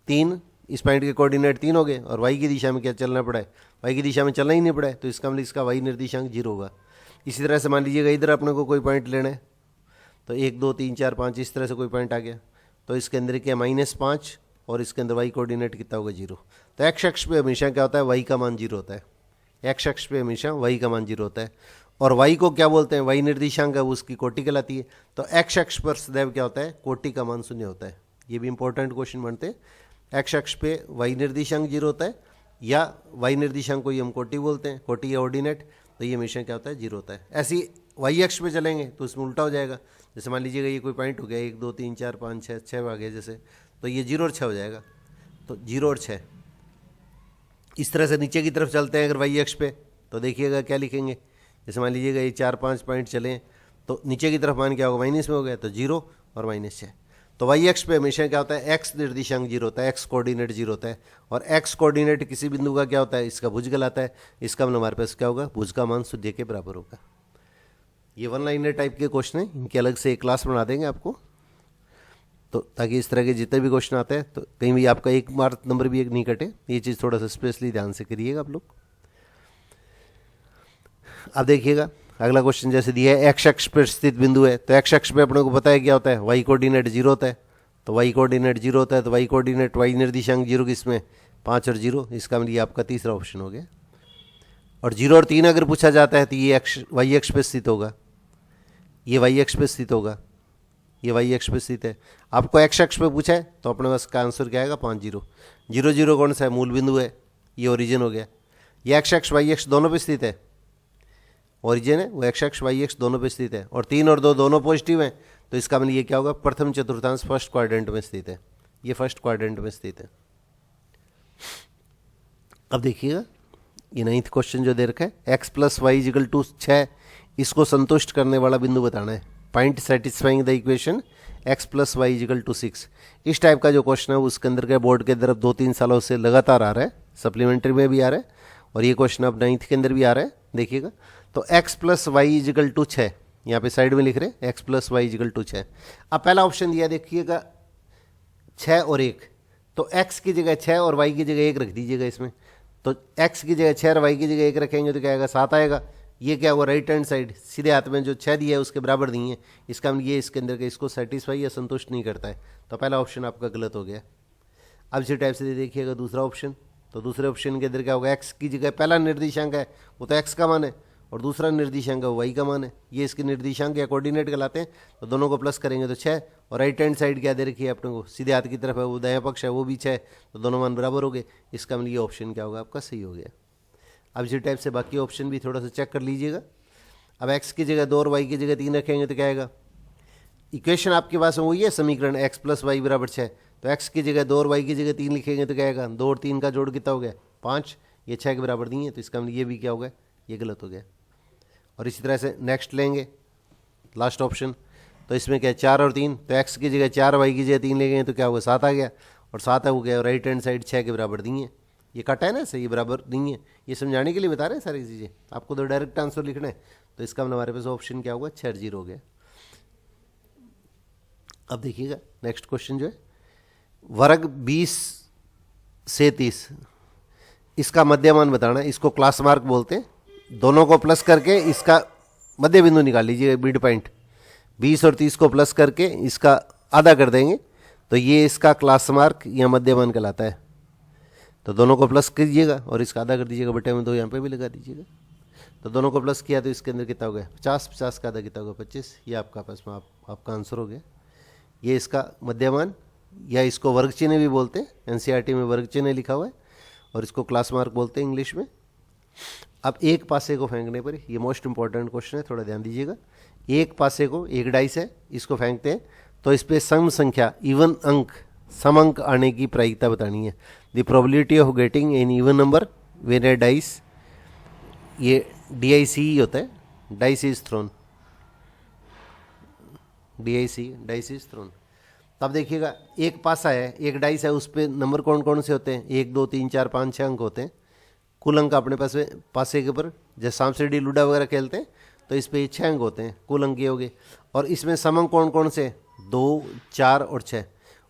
3, इस पॉइंट के कोऑर्डिनेट 3 हो गए। और वाई की दिशा में क्या चलना पड़ा है, वाई की दिशा में चलना ही नहीं पड़ा है, तो इसका मतलब इसका वाई निर्देशांक 0 होगा। इसी तरह से मान लीजिएगा इधर अपने को कोई पॉइंट लेना है, तो 1 2 3 4 5 इस तरह से कोई पॉइंट आ गया, तो इसके अंदर क्या -5 और इसके अंदर वाई कोऑर्डिनेट कितना होगा, 0। तो एक्स अक्ष पे हमेशा क्या होता है, वाई का मान 0 होता है। एक्स अक्ष पे हमेशा वाई का मान 0 होता है। और वाई को क्या बोलते हैं, वाई निर्देशांक है, वो उसकी कोटि कहलाती है। तो एक्स अक्ष पर सदैव क्या होता है, कोटि का मान 0 होता है। ये भी इंपॉर्टेंट क्वेश्चन बनते हैं। एक्स अक्ष पे वाई निर्देशांक 0 होता है, या वाई निर्देशांक को ही हम कोटि बोलते हैं, कोटि या ऑर्डिनेट, तो ये हमेशा क्या होता है, 0 होता है। ऐसी वाई अक्ष पे चलेंगे तो इसमें उल्टा हो जाएगा। जैसे मान लीजिएगा ये कोई पॉइंट हो गया, 1 2 3 4 5 6 आ गया जैसे, तो ये 0 और 6 हो जाएगा। तो 0 और 6 इस तरह से नीचे की तरफ चलते हैं अगर वाई अक्ष पे, तो देखिएगा क्या लिखेंगे। जैसे मान लीजिएगा ये 4 5 पॉइंट चले, तो नीचे की तरफ मान क्या होगा, माइनस में हो गया, तो 0 और -6। तो वाई एक्स पे हमेशा क्या होता है, एक्स निर्देशांक 0 होता है, एक्स कोऑर्डिनेट 0 होता है। और एक्स कोऑर्डिनेट किसी बिंदु का क्या होता है, इसका भुज कहलाता है। इसका मतलब हमारे पास क्या होगा, भुज का मान 0 के बराबर होगा। ये 1 लाइनर टाइप के क्वेश्चन है, इनकी अलग से एक क्लास बना देंगे आपको, तो ताकि इस तरह के जितने भी क्वेश्चन आते हैं तो कहीं भी आपका एक मार्क नंबर भी एक नहीं कटे। ये चीज़ थोड़ा सा स्पेशली ध्यान से करिएगा आप लोग। अब देखिएगा अगला क्वेश्चन जैसे दिया है, एक्स अक्ष पर स्थित बिंदु है, तो एक्स अक्ष पे अपने को पता है क्या होता है, वाई कोऑर्डिनेट 0 होता है। तो वाई कोऑर्डिनेट 0 होता है, तो वाई कोऑर्डिनेट वाई निर्देशांक 0 किसमें, 5 और 0, इसका मतलब ये आपका तीसरा ऑप्शन हो गया। और 0 और 3 अगर पूछा जाता है तो ये एक्स वाई एक्स पे स्थित होगा, ये वाई एक्स पे स्थित होगा, ये वाई एक्स पे स्थित है। आपको एक्स अक्ष पे पूछा है तो अपने पास का आंसर क्या आएगा, 5 0 0 0 कौन सा है, मूल बिंदु है, ये ओरिजिन हो गया। ये एक्स अक्ष वाई एक्स दोनों पे स्थित है, ओरिजिन है वो एक्स अक्ष वाई एक्स दोनों पे स्थित है। और 3 और 2 दोनों पॉजिटिव हैं, तो इसका मतलब ये क्या होगा, प्रथम चतुर्थांश फर्स्ट क्वाड्रेंट में स्थित है, ये फर्स्ट क्वाड्रेंट में स्थित है। अब देखिएगा ये 9th क्वेश्चन जो दे रखा है, X plus Y equal to 6, इसको संतुष्ट करने वाला बिंदु बताना है। Point satisfying the equation X plus Y equal to 6। इस टाइप का जो क्वेश्चन है उसके अंदर के बोर्ड के अंदर अब 2-3 सालों से लगातार आ रहा है, सप्लीमेंट्री में भी आ रहा है, और ये क्वेश्चन अब 9th के अंदर भी आ रहा है। देखिएगा तो X plus Y equal to 6, यहाँ पे साइड में लिख रहे हैं X plus Y equal to 6। अब पहला ऑप्शन दिया देखिएगा 6 और 1, तो एक्स की जगह 6 और वाई की जगह 1 रख दीजिएगा इसमें। तो एक्स की जगह 6 और वाई की जगह 1 रखेंगे तो क्या आएगा, 7 आएगा। ये क्या होगा, राइट हैंड साइड सीधे हाथ में जो 6 दिया है उसके बराबर नहीं है, इसका मतलब ये इसके अंदर के इसको सेटिस्फाई या संतुष्ट नहीं करता है, तो पहला ऑप्शन आपका गलत हो गया। अब इसी टाइप से देखिएगा दूसरा ऑप्शन, तो दूसरे ऑप्शन के अंदर क्या होगा, एक्स की जगह पहला निर्देशांक है वो तो एक्स का मान है, और दूसरा निर्देशांक है वो वाई का मान है। ये इसके निर्देशांक या कोऑर्डिनेट कहलाते हैं, तो दोनों को प्लस करेंगे तो 6, और राइट हैंड साइड क्या दे रखी है अपने को, सीधे हाथ की तरफ है वो दायां पक्ष है, वो भी 6, तो दोनों मान बराबर हो गए। इसका मतलब ये ऑप्शन क्या होगा, आपका सही हो गया। अब इसी टाइप से बाकी ऑप्शन भी थोड़ा सा चेक कर लीजिएगा। अब एक्स की जगह 2 और वाई की जगह 3 रखेंगे तो क्या आएगा, इक्वेशन आपके पास वही है समीकरण एक्स प्लस वाई बराबर 6, तो एक्स की जगह 2 और वाई की जगह 3 लिखेंगे तो क्या आएगा, 2 और 3 का जोड़ कितना हो गया, 5, ये 6 के बराबर नहीं है, तो इसका मतलब ये भी क्या हो गया, ये गलत हो गया। और इसी तरह से नेक्स्ट लेंगे लास्ट ऑप्शन, तो इसमें क्या है 4 और 3, तो x की जगह 4 y की जगह 3 ले गए तो क्या होगा 7 आ गया, और 7 हो गया राइट हैंड साइड 6 के बराबर नहीं है, ये कटा है ना सही बराबर नहीं है, ये समझाने के लिए बता रहे हैं सारी चीज़ें, आपको तो डायरेक्ट आंसर लिखना है, तो इसका मतलब हमारे पास ऑप्शन क्या होगा 6 0 हो गया। अब देखिएगा नेक्स्ट क्वेश्चन जो है वर्ग 20 से 30, इसका मध्यमान बताना है, इसको क्लास मार्क बोलते हैं, दोनों को प्लस करके इसका मध्य बिंदु निकाल लीजिए मिड पॉइंट, 20 और 30 को प्लस करके इसका आधा कर देंगे तो ये इसका क्लास मार्क या मध्यमान कहलाता है। तो दोनों को प्लस कीजिएगा और इसका आधा कर दीजिएगा, बटे में 2 यहाँ पे भी लगा दीजिएगा, तो दोनों को प्लस किया तो इसके अंदर कितना हो गया 50, 50 का आधा कितना होगा 25, ये आपका पास में आपका आंसर हो गया। ये इसका मध्यमान या इसको वर्ग चिन्ह भी बोलते हैं, एनसीईआरटी में वर्ग चिन्ह लिखा हुआ है, और इसको क्लास मार्क बोलते हैं इंग्लिश में। अब एक पासे को फेंकने पर, ये मोस्ट इंपॉर्टेंट क्वेश्चन है, थोड़ा ध्यान दीजिएगा, एक पासे को एक डाइस है इसको फेंकते हैं तो इस पर सम संख्या इवन अंक सम अंक आने की प्रायिकता बतानी है, the probability of getting an even number when a dice, ये DIC ही होता है, dice is throne, DIC dice is throne. तब देखिएगा एक पासा है, एक डाइस है, उस पर नंबर कौन कौन से होते हैं 1 2 3 4 5 6 अंक होते हैं, कुल अंक अपने पास पासे के ऊपर जैसे सांप सीढ़ी लूडा वगैरह खेलते हैं तो इस पर 6 अंक होते हैं, कुल अंक ये हो गए। और इसमें सम अंक कौन कौन से 2 4 और 6,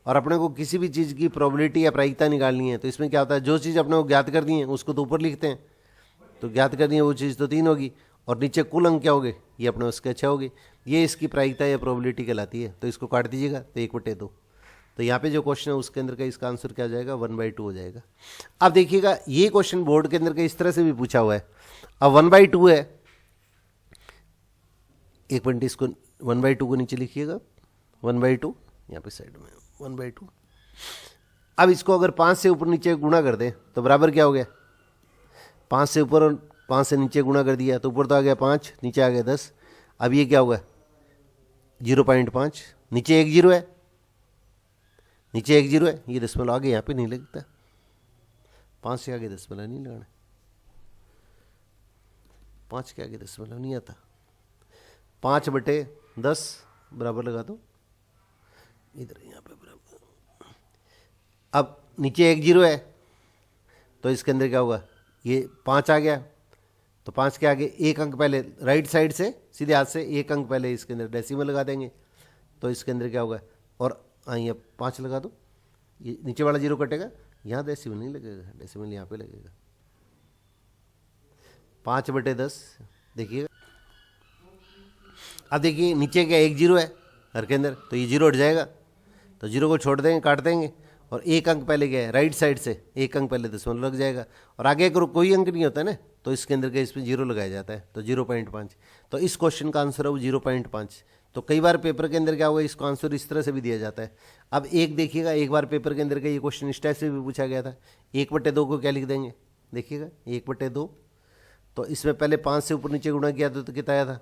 और अपने को किसी भी चीज़ की प्रोबेबिलिटी या प्रायिकता निकालनी है तो इसमें क्या होता है जो चीज़ अपने को ज्ञात कर दी है उसको तो ऊपर लिखते हैं, तो ज्ञात करनी है वो चीज़ तो 3 होगी, और नीचे कुल अंक क्या हो गए ये अपने उसके 6 हो गए, ये इसकी प्रायिकता या प्रोबेबिलिटी कहलाती है। तो इसको काट दीजिएगा तो 1/2, तो यहाँ पे जो क्वेश्चन है उसके अंदर का इसका आंसर क्या हो जाएगा 1/2 हो जाएगा। अब देखिएगा ये क्वेश्चन बोर्ड के अंदर का इस तरह से भी पूछा हुआ है, अब 1/2 है, एक मिनट इसको 1/2 को नीचे लिखिएगा, 1/2 यहाँ पे साइड में 1/2। अब इसको अगर 5 से ऊपर नीचे गुणा कर दें तो बराबर क्या हो गया, 5 से ऊपर और 5 से नीचे गुणा कर दिया तो ऊपर तो आ गया 5, नीचे आ गया 10। अब ये क्या होगा 0.5, नीचे 1 0 है, नीचे 1 0 है, ये दशमलव आगे यहाँ पे नहीं लगता, 5 से आगे दशमलव नहीं लगाना, 5 के आगे दशमलव नहीं आता, 5/10 बराबर लगा दो इधर यहाँ पे बराबर। अब नीचे 1 0 है तो इसके अंदर क्या होगा ये 5 आ गया, तो 5 के आगे एक अंक पहले राइट साइड से सीधे हाथ से एक अंक पहले इसके अंदर डेसिमल लगा देंगे, तो इसके अंदर क्या होगा, और ये 5 लगा दो, ये नीचे वाला 0 कटेगा, यहाँ डेसिमल नहीं लगेगा, डेसिमल यहाँ पे लगेगा, 5/10 देखिएगा। अब देखिए नीचे क्या 1 0 है हर के अंदर, तो ये 0 हट जाएगा, तो 0 को छोड़ देंगे काट देंगे, और एक अंक पहले गया है राइट साइड से एक अंक पहले दशमलव लग जाएगा, और आगे कोई अंक नहीं होता है ना तो इसके अंदर का इसमें 0 लगाया जाता है, तो 0.5, तो इस क्वेश्चन का आंसर है वो 0.5। तो कई बार पेपर के अंदर क्या होगा इसको आंसर इस तरह से भी दिया जाता है। अब एक देखिएगा एक बार पेपर के अंदर का ये क्वेश्चन इस टाइप से भी पूछा गया था, 1/2 को क्या लिख देंगे, देखिएगा 1/2, तो इसमें पहले 5 से ऊपर नीचे गुणा किया था तो कितना आया था,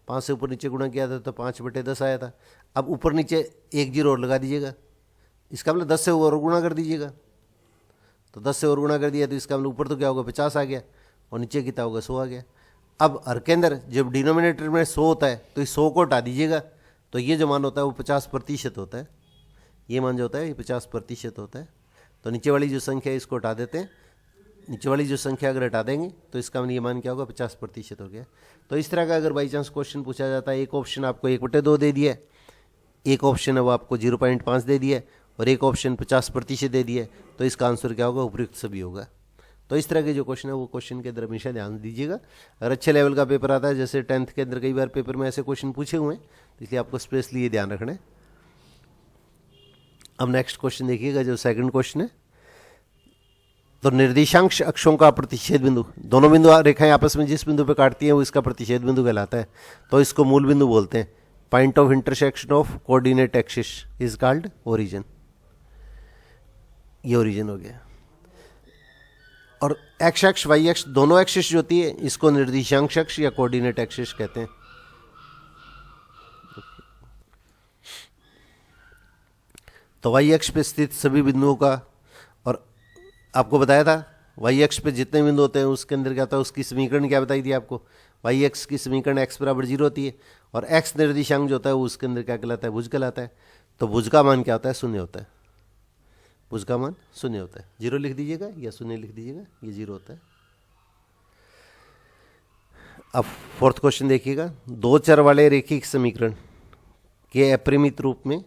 5 से ऊपर नीचे गुणा किया था तो 5/10 आया था। अब ऊपर नीचे 1 0 और लगा दीजिएगा, इसका मतलब 10 से और गुणा कर दीजिएगा, तो 10 से और गुणा कर दिया तो इसका मतलब ऊपर तो क्या होगा 50 आ गया, और नीचे कितना होगा 100 आ गया। अब हर के अंदर जब डिनोमिनेटर में 100 होता है तो इस 100 को हटा दीजिएगा, तो ये जो मान होता है वो 50% होता है, ये मान जो होता है ये 50% होता है। तो नीचे वाली जो संख्या है इसको हटा देते हैं, नीचे वाली जो संख्या अगर हटा देंगे तो इसका ये मान क्या होगा 50% हो गया। तो इस तरह का अगर बाई चांस क्वेश्चन पूछा जाता है, एक ऑप्शन आपको 1/2 दे दिया है, एक ऑप्शन है वो आपको 0.5 दे दिया है, और एक ऑप्शन 50% दे दिया है, तो इसका आंसर क्या होगा उपयुक्त सभी होगा। तो इस तरह के जो क्वेश्चन है वो क्वेश्चन के अंदर हमेशा ध्यान दीजिएगा। अगर अच्छे लेवल का पेपर आता है, जैसे 10th के अंदर कई बार पेपर में ऐसे क्वेश्चन पूछे हुए हैं, तो इसलिए आपको स्पेशली ये ध्यान रखना है। अब नेक्स्ट क्वेश्चन देखिएगा जो सेकंड क्वेश्चन है, तो निर्देशांक अक्षों का प्रतिच्छेद बिंदु, दोनों बिंदु रेखाएं आपस में जिस बिंदु पे काटती हैं वो इसका प्रतिच्छेद बिंदु कहलाता है, तो इसको मूल बिंदु बोलते हैं। Point of intersection of coordinate axis is called origin, ये ओरिजिन हो गया। और एक्स अक्ष वाई अक्ष दोनों एक्सिस जो होती है इसको निर्देशांक अक्ष या कोऑर्डिनेट एक्सिस कहते हैं। तो वाई अक्ष पे स्थित सभी बिंदुओं का, और आपको बताया था वाई अक्ष पे जितने बिंदु होते हैं उसके अंदर क्या होता है, उसकी समीकरण क्या बताई थी आपको, वाई एक्स की समीकरण एक्स बराबर 0 होती है, और एक्स निर्देशांक जो होता है वो उसके अंदर क्या कहलाता है, भुज कहलाता है। तो भुज का मान क्या होता है, शून्य होता है। भुज का मान शून्य होता है। 0 लिख दीजिएगा या शून्य लिख दीजिएगा, ये 0 होता है। अब फोर्थ क्वेश्चन देखिएगा, दो चर वाले रेखिक समीकरण के अपरिमित रूप में,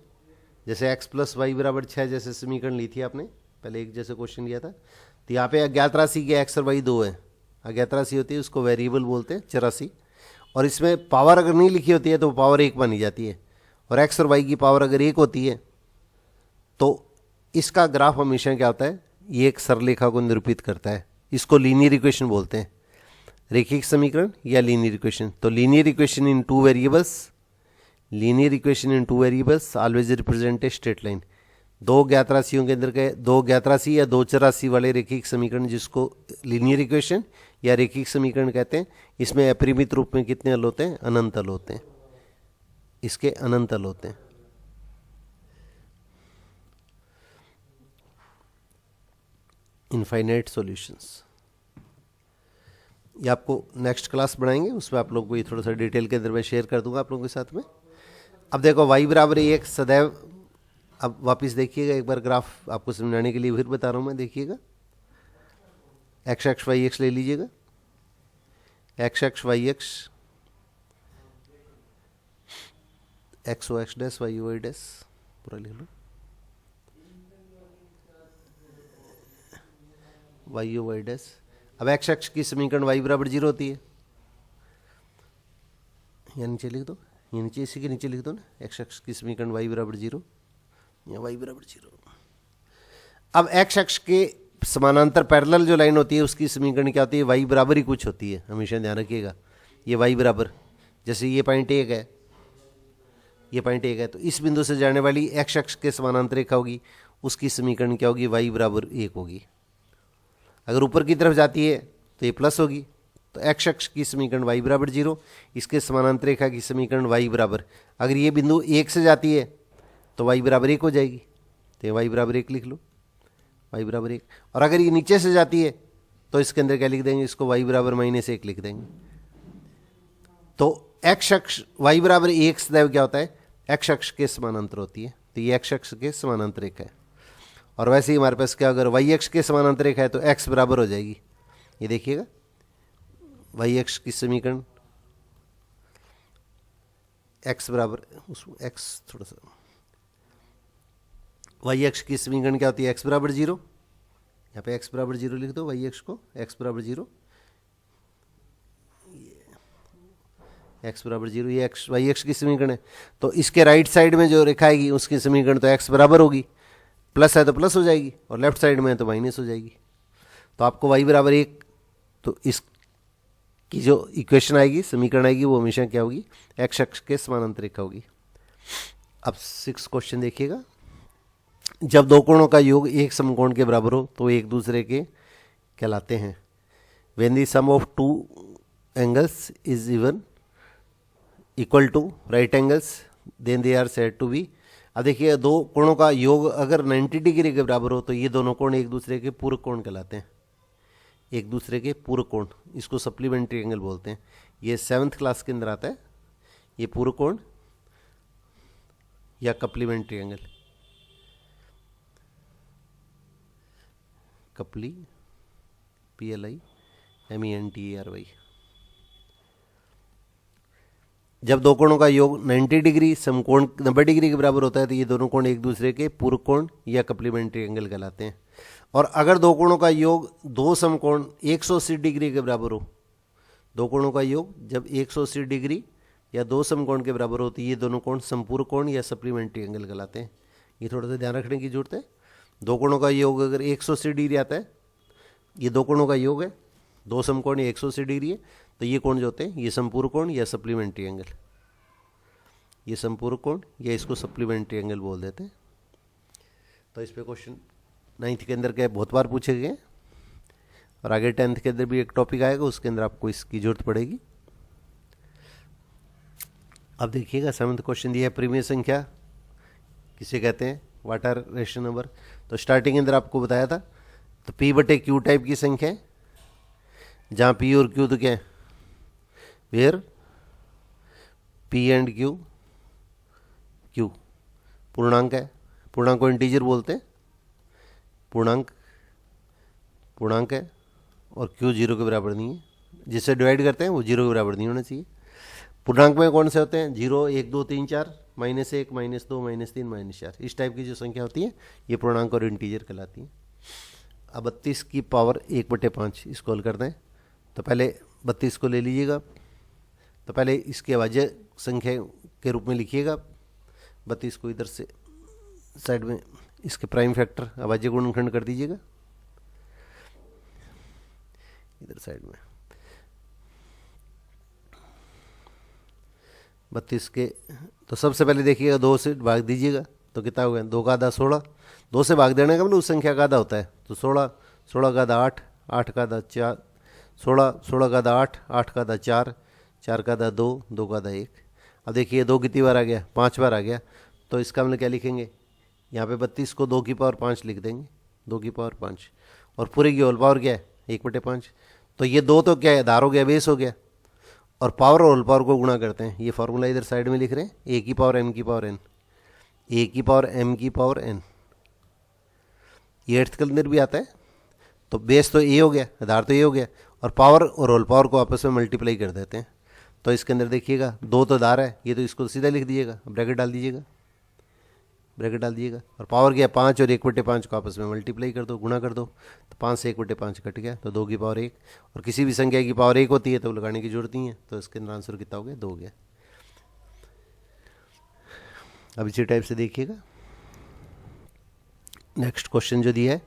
जैसे x प्लस वाई बराबर 6 जैसे समीकरण ली थी आपने, पहले एक जैसे क्वेश्चन लिया था। तो यहाँ पे अज्ञात राशि के x और y 2 है। अज्ञात राशि होती है उसको वेरिएबल बोलते हैं, चरासी। और इसमें पावर अगर नहीं लिखी होती है तो पावर 1 मानी जाती है, और x और y की पावर अगर 1 होती है तो इसका ग्राफ हमेशा क्या होता है, ये एक सरलेखा को निरूपित करता है। इसको लीनियर इक्वेशन बोलते हैं, रेखिक समीकरण या लीनियर इक्वेशन। तो linear equation in two variables, linear equation in two variables always represent a straight line. दो ज्ञात राशियों के अंदर के दो ज्ञात राशि या दो चर राशि वाले रेखिक समीकरण जिसको लीनियर इक्वेशन या रेखिक समीकरण कहते हैं, इसमें अपरिमित रूप में कितने हल होते हैं, अनंत हल होते हैं। इसके अनंत हल होते हैं। इनफाइनाइट सॉल्यूशंस, ये आपको नेक्स्ट क्लास बढ़ाएंगे, उसमें आप लोग को ये थोड़ा सा डिटेल के अंदर मैं शेयर कर दूंगा आप लोगों के साथ में। अब देखो y बराबर एक सदैव, अब वापस देखिएगा एक बार ग्राफ आपको समझाने के लिए फिर बता रहा हूँ मैं, देखिएगा एक्स एक्स वाई एक्स ले लीजिएगा, X X Y X, X O X dash Y O Y dash, पूरा लिख लो, वाई ओ वाई डैश। अब एक्स एक्स की समीकरण y बराबर 0 होती है, या नीचे लिख दो, ये नीचे इसी के नीचे लिख दो ना, एक्स एक्स की समीकरण y बराबर 0 या y बराबर 0। अब एक्स एक्स के समानांतर पैरेलल जो लाइन होती है उसकी समीकरण क्या होती है, y बराबर ही कुछ होती है, हमेशा ध्यान रखिएगा। ये y बराबर, जैसे ये पॉइंट 1 है, ये पॉइंट 1 है, तो इस बिंदु से जाने वाली एक्स एक्स के समानांतर रेखा होगी, उसकी समीकरण क्या होगी, y बराबर 1 होगी। अगर ऊपर की तरफ जाती है तो ये प्लस होगी, तो एक्स एक्स की समीकरण y बराबर 0, इसके समानांतर रेखा की समीकरण y बराबर, अगर ये बिंदु 1 से जाती है तो y बराबर 1 हो जाएगी, तो ये y बराबर 1 लिख लो, y बराबर 1। और अगर ये नीचे से जाती है तो इसके अंदर क्या लिख देंगे, इसको y बराबर -1 लिख देंगे। तो एक्स अक्ष y बराबर 1 सदैव क्या होता है, एक्स अक्ष के समानांतर होती है, तो ये एक्स अक्ष के समानांतर रेखा है। और वैसे ही हमारे पास क्या, अगर y अक्ष के समानांतर रेखा है तो x बराबर हो जाएगी, ये देखिएगा y अक्ष की समीकरण x बराबर, उसमें x थोड़ा सा, y अक्ष की समीकरण क्या होती है, x बराबर 0, यहाँ पे x बराबर 0 लिख दो, y अक्ष को x बराबर 0, x बराबर 0, ये x y अक्ष की समीकरण है। तो इसके राइट साइड में जो रेखा आएगी उसकी समीकरण तो x बराबर होगी, प्लस है तो प्लस हो जाएगी, और लेफ्ट साइड में है तो माइनस हो जाएगी। तो आपको y बराबर 1, तो इसकी जो इक्वेशन आएगी, समीकरण आएगी, वो हमेशा क्या होगी, एक्स अक्ष के समानांतर रेखा होगी। अब 6 क्वेश्चन देखिएगा, जब दो कोणों का योग एक समकोण के बराबर हो तो एक दूसरे के कहलाते हैं। When the sum of two angles is equal to right angles then they are said to be. अब देखिए, दो कोणों का योग अगर 90 डिग्री के बराबर हो तो ये दोनों कोण एक दूसरे के पूरक कोण कहलाते हैं, एक दूसरे के पूरक कोण, इसको सप्लीमेंट्री एंगल बोलते हैं। ये 7th क्लास के अंदर आता है, ये पूरक कोण या कप्लीमेंट्री एंगल, कपली PLIMENTARY। जब दो कोणों का योग 90 डिग्री समकोण 90 डिग्री के बराबर होता है तो ये दोनों कोण एक दूसरे के पूरक कोण या कप्लीमेंट्री एंगल कहलाते हैं। और अगर दो कोणों का योग दो समकोण 180 डिग्री के बराबर हो, दो कोणों का योग जब 180 डिग्री या दो समकोण के बराबर हो तो ये दोनों कोण संपूरक कोण या सप्लीमेंट्री एंगल कहलाते हैं। ये थोड़ा सा ध्यान रखने की जरूरत है। दो कोणों का योग अगर 180 डिग्री आता है, ये दो कोणों का योग है, दो समकोण 180 डिग्री है, तो ये कोण जो होते हैं ये संपूरक कोण या सप्लीमेंट्री एंगल, ये संपूरक कोण या इसको सप्लीमेंट्री एंगल बोल देते हैं। तो इस पे क्वेश्चन 9th के अंदर क्या बहुत बार पूछे गए, और आगे 10th के अंदर भी एक टॉपिक आएगा, उसके अंदर आपको इसकी जरूरत पड़ेगी। अब देखिएगा 7th क्वेश्चन दिया है, प्रीमियर संख्या किसे कहते हैं, व्हाट आर रेशनल नंबर। तो स्टार्टिंग के अंदर आपको बताया था, तो P/Q टाइप की संख्या है, जहाँ P और Q तो क्या है, where P and Q, Q पूर्णांक है, पूर्णांक को इंटीजर बोलते हैं, पूर्णांक है, और क्यू जीरो के बराबर नहीं है, जिससे डिवाइड करते हैं वो जीरो के बराबर नहीं होना चाहिए। पूर्णांक में कौन से होते हैं? 0, 1, 2, 3, 4, -1, -2, -3, -4, इस टाइप की जो संख्या होती है ये पूर्णांक और इंटीजर कहलाती है। अब 32 की पावर 1/5 इसको हल करते हैं। तो पहले 32 को ले लीजिएगा, तो पहले इसके अभाज्य संख्या के रूप में लिखिएगा। 32 को इधर से साइड में इसके प्राइम फैक्टर अभाज्य गुणनखंड कर दीजिएगा इधर साइड में। 32 के तो सबसे पहले देखिएगा 2 से भाग दीजिएगा तो कितना हो गया? 2 का आधा 16, 2 से भाग देने का मतलब उस संख्या का आधा होता है। तो 16, 16 का आधा 8, 8 का आधा 4, 16, 16 का आधा 8, 8 का आधा 4, 4 का आधा 2, 2 का आधा 1। अब देखिए 2 कितनी बार आ गया? 5 बार आ गया। तो इसका मतलब क्या लिखेंगे? यहाँ पे 32 को 2 की पावर 5 लिख देंगे, 2 की पावर 5, और पूरे की होल पावर क्या है? 1/5। तो ये 2 तो क्या है? आधार हो गया, बेस हो गया, और पावर और होल पावर को गुणा करते हैं। ये फार्मूला इधर साइड में लिख रहे हैं, ए की पावर एम की पावर एन, ए की पावर एम की पावर एन, ये 8th के अंदर भी आता है। तो बेस तो ए हो गया, आधार तो ए हो गया, और पावर और होल पावर को आपस में मल्टीप्लाई कर देते हैं। तो इसके अंदर देखिएगा 2 तो आधार है, ये तो इसको सीधा लिख दीजिएगा, ब्रैकेट डाल दीजिएगा, ब्रैकेट डाल दीजिएगा, और पावर क्या है? 5 और 1/5 को आपस में मल्टीप्लाई कर दो, गुणा कर दो। तो 5 से 1/5 कट गया, तो 2 की पावर 1, और किसी भी संख्या की पावर 1 होती है तो लगाने की जरूरत नहीं है। तो इसके अंदर आंसर कितना हो गया? 2 हो गया। अब इसी टाइप से देखिएगा नेक्स्ट क्वेश्चन जो दिया है,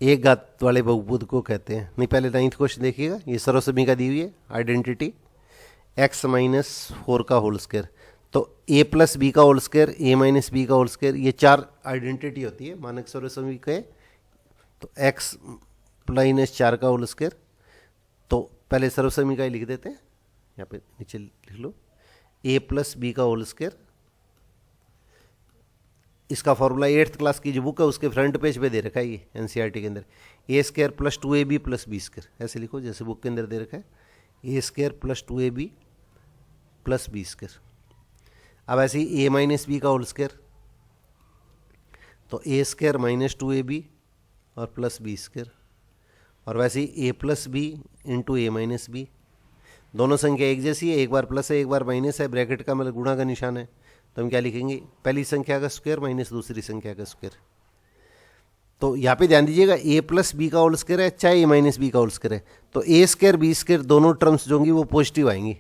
एक घात वाले बहुपद को कहते हैं। नहीं, पहले 9th क्वेश्चन देखिएगा, ये सर्वसमीका दी हुई है, आइडेंटिटी x - 4 का होल स्क्वायर। तो a + b का होल स्क्वायर, a - b का होल स्क्वायर, ये 4 आइडेंटिटी होती है मानक सर्वसमीका है। तो x - 4 का होल स्क्वायर, तो पहले सर्वसमीका ही लिख देते हैं, यहाँ पे नीचे लिख लो, a + b का होल स्क्वायर। इसका फॉर्मूला 8th क्लास की जो बुक है उसके फ्रंट पेज पे दे रखा है, ये एनसीईआरटी के अंदर, a² + 2ab + b², ऐसे लिखो जैसे बुक के अंदर दे रखा है, a² + 2ab + b²। अब ऐसे ही a - b का होल स्क्वायर, तो a² - 2ab और प्लस b², और वैसे ही a + b × a - b, दोनों संख्या एक जैसी है, एक बार प्लस है एक बार माइनस है, ब्रैकेट का मतलब गुणा का निशान है। तो हम क्या लिखेंगे? पहली संख्या का स्क्वायर माइनस दूसरी संख्या का स्क्वायर। तो यहाँ पे ध्यान दीजिएगा, a + b का होल स्क्वायर है चाहे a - b का होल स्क्वायर है, तो a² b² दोनों टर्म्स जो होंगी वो पॉजिटिव आएंगी,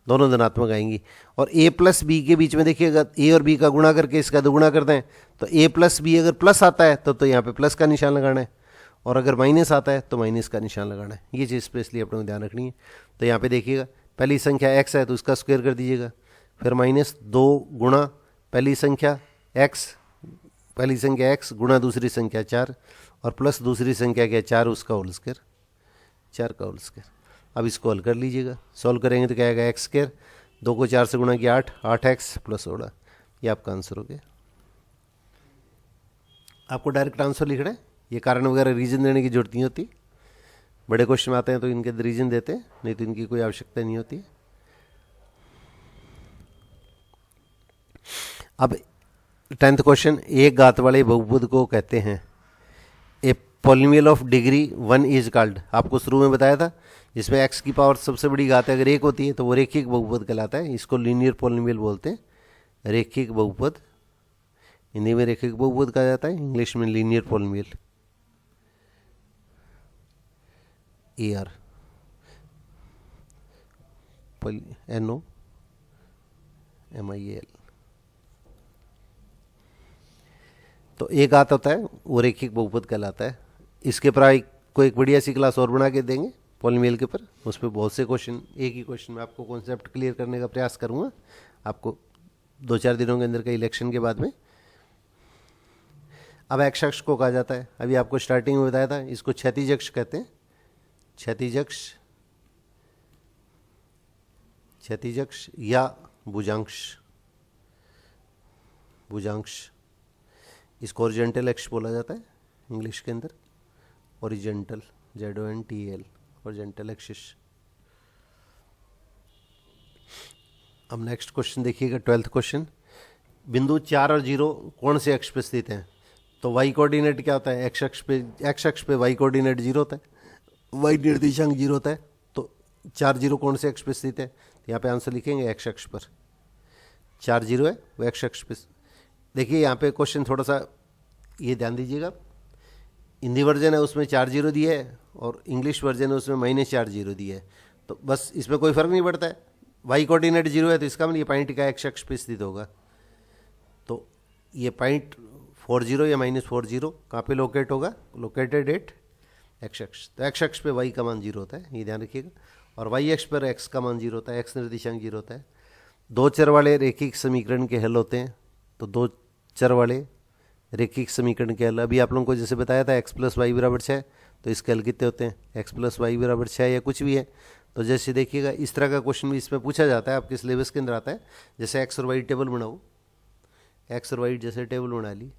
दोनों धनात्मक आएंगी। और a + b के बीच में देखिएगा, a और b का गुणा करके इसका दोगुणा करते हैं, तो a + b अगर प्लस आता है तो यहाँ पे प्लस का निशान लगाना है, और अगर माइनस आता है तो माइनस का निशान लगाना है। ये चीज़ स्पेशली अपने को ध्यान रखनी है। तो यहाँ पे देखिएगा, पहली संख्या x है तो उसका स्क्वायर कर दीजिएगा, फिर -2 गुणा पहली संख्या x गुणा दूसरी संख्या 4, और प्लस दूसरी संख्या क्या 4 उसका होल स्क्वायर, 4 का होल स्क्वायर। अब इसको हल कर लीजिएगा, सॉल्व करेंगे तो क्या आएगा? x², 2 को 4 से गुणा किया 8, 8x + 16, ये आपका आंसर हो गया। आपको डायरेक्ट आंसर लिखना है, ये कारण वगैरह रीजन देने की जरूरत नहीं होती। बड़े क्वेश्चन आते हैं तो इनके रीजन देते हैं, नहीं तो इनकी कोई आवश्यकता नहीं होती। अब 10th क्वेश्चन, एक घात वाले बहुपद को कहते हैं। A polynomial of degree 1 is called, आपको शुरू में बताया था, जिसमें x की पावर सबसे बड़ी घात अगर 1 होती है तो वो रेखिक बहुपद कहलाता है। इसको लीनियर पॉलिनोमियल बोलते हैं, रेखिक बहुपद। हिंदी में रेखिक बहुपद कहा जाता है, इंग्लिश में लीनियर पॉलिनोमियल, AR NOMIAL। तो एक घात होता है वो रेखिक बहुपद कहलाता है। इसके प्राय को एक बढ़िया सी क्लास और बना के देंगे पॉलिनोमियल के ऊपर, उस पर बहुत से क्वेश्चन, एक ही क्वेश्चन में आपको कॉन्सेप्ट क्लियर करने का प्रयास करूंगा आपको 2-4 दिनों के अंदर का इलेक्शन के बाद में। अब एक्स अक्ष को कहा जाता है, अभी आपको स्टार्टिंग में बताया था, इसको क्षैतिज अक्ष कहते हैं, क्षैतिज अक्ष या भुजांक्ष, इसको ओरिजेंटल अक्ष बोला जाता है इंग्लिश के अंदर, ओरिजेंटल, ZONTAL, ओरिजेंटल एक्सिस। अब नेक्स्ट क्वेश्चन देखिएगा, 12th क्वेश्चन। बिंदु 4 और 0 कौन से अक्ष पे स्थित हैं? तो वाई कोऑर्डिनेट क्या होता है? एक्स अक्ष पे वाई कोऑर्डिनेट 0 होता है, वाई निर्देशांक 0 होता है। तो 4 0 कौन से अक्ष पे स्थित है? तो यहाँ पे आंसर लिखेंगे एक्स अक्ष पर। 4 0 है वो एक्स अक्ष पे। देखिए यहाँ पे क्वेश्चन थोड़ा सा ये ध्यान दीजिएगा, हिंदी वर्जन है उसमें 4 0 दिया है और इंग्लिश वर्जन है उसमें -4 0 दिया है। तो बस इसमें कोई फर्क नहीं पड़ता है, वाई कोऑर्डिनेट 0 है तो इसका मतलब ये पॉइंट का एक्स अक्ष पे स्थित होगा। तो ये पॉइंट 40 या -40 कहाँ पे लोकेट होगा? लोकेटेड एट एक्स अक्ष। तो एक्स अक्ष पे वाई का मान 0 होता है, ये ध्यान रखिएगा। और वाई अक्ष पर एक्स का मान 0 होता है, एक्स निर्देशांक 0 होता है। 2 चर वाले रेखिक समीकरण के हल होते हैं। तो 2 चर वाले रेखिक समीकरण के हल, अभी आप लोगों को जैसे बताया था x + y = 6, तो इसके हल कितने होते हैं? x + y = 6 या कुछ भी है। तो जैसे देखिएगा इस तरह का क्वेश्चन भी इसमें पूछा जाता है, आपके सिलेबस के अंदर आता है। जैसे x और y टेबल बनाओ, x और y जैसे टेबल बना ली,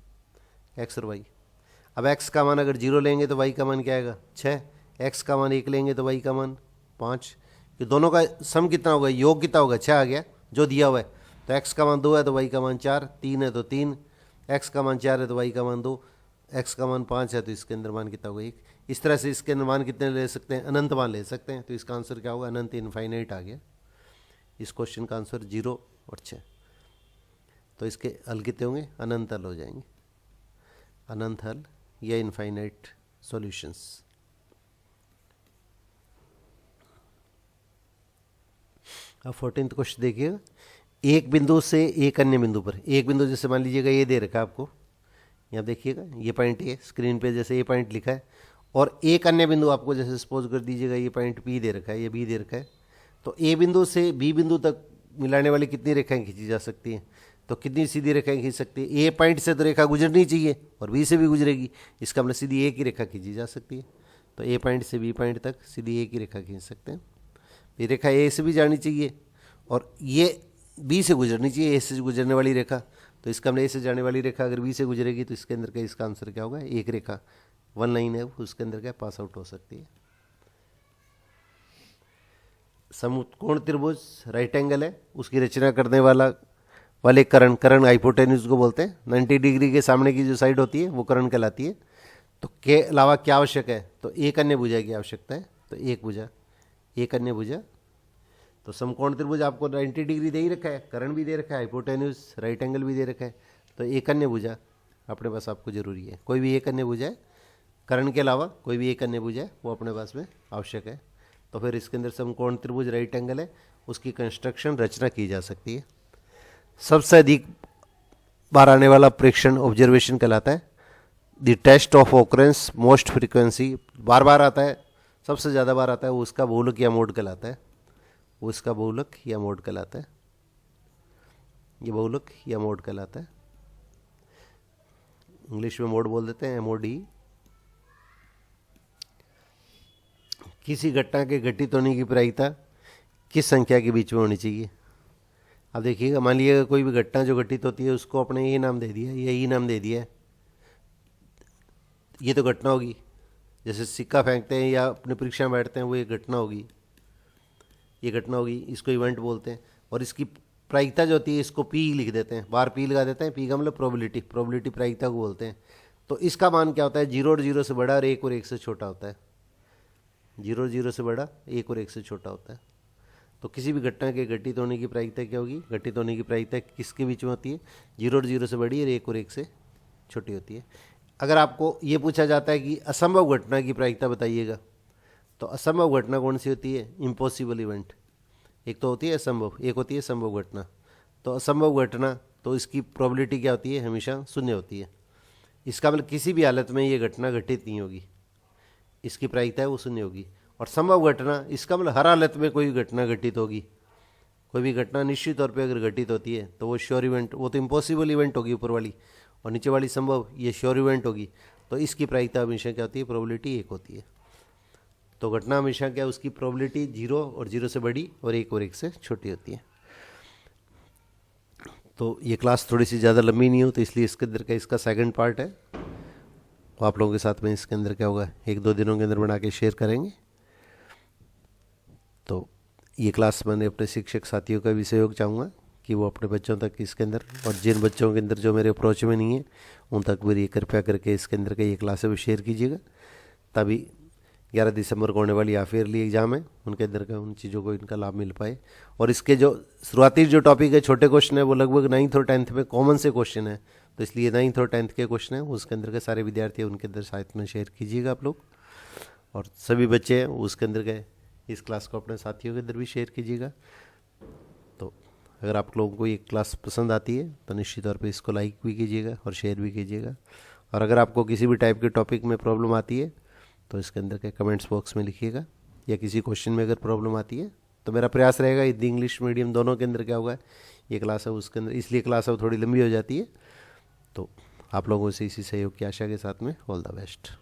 x और y। अब x का मान अगर 0 लेंगे तो y का मान क्या आएगा? 6। x का मान 1 लेंगे तो y का मान 5। ये दोनों का सम कितना होगा? योग कितना होगा? 6 आ गया जो दिया हुआ है। तो x का मान 2 है तो y का मान 4, 3 है तो 3, x का मान 4 है तो y का मान 2, x का मान 5 है तो इसके अंदर मान कितना होगा? 1। इस तरह से इसके अंदर मान कितने ले सकते हैं? अनंत मान ले सकते हैं। तो इसका आंसर क्या होगा? अनंत, इनफाइनाइट आ गया। इस क्वेश्चन का आंसर 0 और 6। तो इसके हल कितने होंगे? अनंत हल हो जाएंगे, अनंत हल या इनफाइनाइट सॉल्यूशंस। अब 14th क्वेश्चन देखिएगा। एक बिंदु से एक अन्य बिंदु पर, एक बिंदु जैसे मान लीजिएगा ये दे रखा है आपको, यहाँ देखिएगा ये पॉइंट ए, स्क्रीन पे जैसे ये पॉइंट लिखा है, और एक अन्य बिंदु आपको जैसे सपोज कर दीजिएगा ये पॉइंट बी दे रखा है, ये बी दे रखा है। तो ए बिंदु से बी बिंदु तक मिलाने वाली कितनी रेखाएं खींची जा सकती हैं? तो कितनी सीधी रेखाएं खींच सकती है? ए पॉइंट से तो रेखा गुजरनी चाहिए और बी से भी गुजरेगी, इसका मतलब सीधी एक ही रेखा खींची जा सकती है। तो ए पॉइंट से बी पॉइंट तक सीधी एक ही रेखा खींच सकते हैं। ये रेखा ए से भी जानी चाहिए और ये बी से गुजरनी चाहिए, ए से गुजरने वाली रेखा। तो इसका मतलब ए से जाने वाली रेखा अगर बी से गुजरेगी तो इसके अंदर क्या, इसका आंसर क्या होगा? एक रेखा, 1 लाइन है उसके अंदर क्या पास आउट हो सकती है। समकोण त्रिभुज राइट एंगल है, उसकी रचना करने वाले कर्ण हाइपोटेन्यूज को बोलते हैं। 90 डिग्री के सामने की जो साइड होती है वो कर्ण कहलाती है। तो के अलावा क्या आवश्यक है? तो एक अन्य भुजा की आवश्यकता है। तो एक भुजा, एक अन्य भुजा। तो समकोण त्रिभुज आपको 90 डिग्री दे ही रखा है, कर्ण भी दे रखा है, हाइपोटेन्यूज राइट एंगल भी दे रखा है। तो एक अन्य भुजा अपने पास आपको जरूरी है, कोई भी एक अन्य भुजा है, कर्ण के अलावा कोई भी एक अन्य भुजा है वो अपने पास में आवश्यक है। तो फिर इसके अंदर समकोण त्रिभुज राइट एंगल है, उसकी कंस्ट्रक्शन रचना की जा सकती है। सबसे अधिक बार आने वाला प्रेक्षण ऑब्जर्वेशन कहलाता है। The test of occurrence most frequency, बार बार आता है, सबसे ज़्यादा बार आता है, वो उसका बहुलक या मोड कहलाता है। वो इसका बहुलक या मोड कहलाता है, ये बहुलक या मोड कहलाता है। इंग्लिश में मोड बोल देते हैं, MOD। किसी घटना के घटित होने की प्रायिकता किस संख्या के बीच में होनी चाहिए? अब देखिएगा, मान लीजिएगा कोई भी घटना जो घटित होती है उसको अपने ये नाम दे दिया या ई नाम दे दिया है, ये तो घटना होगी। जैसे सिक्का फेंकते हैं या अपने परीक्षा में बैठते हैं, वो ये घटना होगी, ये घटना होगी, इसको इवेंट बोलते हैं। और इसकी प्रायिकता जो होती है इसको पी लिख देते हैं, बार पी लगा देते हैं। पी का मतलब प्रोबेबिलिटी प्रायिकता को बोलते हैं। तो इसका मान क्या होता है? 0 और 0 से बड़ा और 1 और 1 से छोटा होता है। 0 और 0 से बड़ा, 1 और 1 से छोटा होता है। तो किसी भी घटना के घटित होने की प्रायिकता क्या होगी? घटित होने की प्रायिकता किसके बीच में होती है? 0 और 0 से बड़ी और 1 और 1 से छोटी होती है। अगर आपको ये पूछा जाता है कि असंभव घटना की प्रायिकता बताइएगा, तो असंभव घटना कौन सी होती है? Impossible event. एक तो होती है असंभव, एक होती है संभव घटना। तो असंभव घटना, तो इसकी प्रोबेबिलिटी क्या होती है? हमेशा 0 होती है। इसका मतलब किसी भी हालत में ये घटना घटित नहीं होगी, इसकी प्रायिकता है वो 0 होगी। और संभव घटना, इसका मतलब हर हालत में कोई घटना घटित होगी। कोई भी घटना निश्चित तौर पे अगर घटित होती है तो वो श्योर इवेंट, वो तो इम्पॉसिबल इवेंट होगी ऊपर वाली, और नीचे वाली संभव, ये श्योर इवेंट होगी। तो इसकी प्रायिकता हमेशा क्या होती है? प्रोबेबिलिटी 1 होती है। तो घटना हमेशा क्या, उसकी प्रोबेबिलिटी 0 और 0 से बड़ी और 1 और 1 से छोटी होती है। तो ये क्लास थोड़ी सी ज़्यादा लंबी नहीं हो, तो इसलिए इसके अंदर का इसका सेकंड पार्ट है, वो आप लोगों के साथ में इसके अंदर क्या होगा 1-2 दिनों के अंदर बना के शेयर करेंगे। तो ये क्लास मैंने अपने शिक्षक साथियों का भी सहयोग चाहूँगा कि वो अपने बच्चों तक इसके अंदर, और जिन बच्चों के अंदर जो मेरे अप्रोच में नहीं है उन तक मेरी कृपया करके इसके अंदर का ये क्लास है वो शेयर कीजिएगा, तभी 11 दिसंबर को होने वाली हाफ ईयरली एग्जाम है उनके अंदर का उन चीज़ों को इनका लाभ मिल पाए। और इसके जो शुरुआती जो टॉपिक है, छोटे क्वेश्चन है, वो लगभग 9th और 10th में कॉमन से क्वेश्चन है, तो इसलिए 9th और 10th के क्वेश्चन है उसके अंदर के सारे विद्यार्थी उनके अंदर साथ में शेयर कीजिएगा आप लोग, और सभी बच्चे हैं उसके अंदर के इस क्लास को अपने साथियों के अंदर भी शेयर कीजिएगा। तो अगर आप लोगों को ये क्लास पसंद आती है तो निश्चित तौर पे इसको लाइक भी कीजिएगा और शेयर भी कीजिएगा। और अगर आपको किसी भी टाइप के टॉपिक में प्रॉब्लम आती है तो इसके अंदर के कमेंट्स बॉक्स में लिखिएगा, या किसी क्वेश्चन में अगर प्रॉब्लम आती है तो मेरा प्रयास रहेगा हिंदी इंग्लिश मीडियम दोनों के अंदर क्या होगा ये क्लास है उसके अंदर, इसलिए क्लास अब थोड़ी लंबी हो जाती है। तो आप लोगों से इसी सहयोग की आशा के साथ में ऑल द बेस्ट।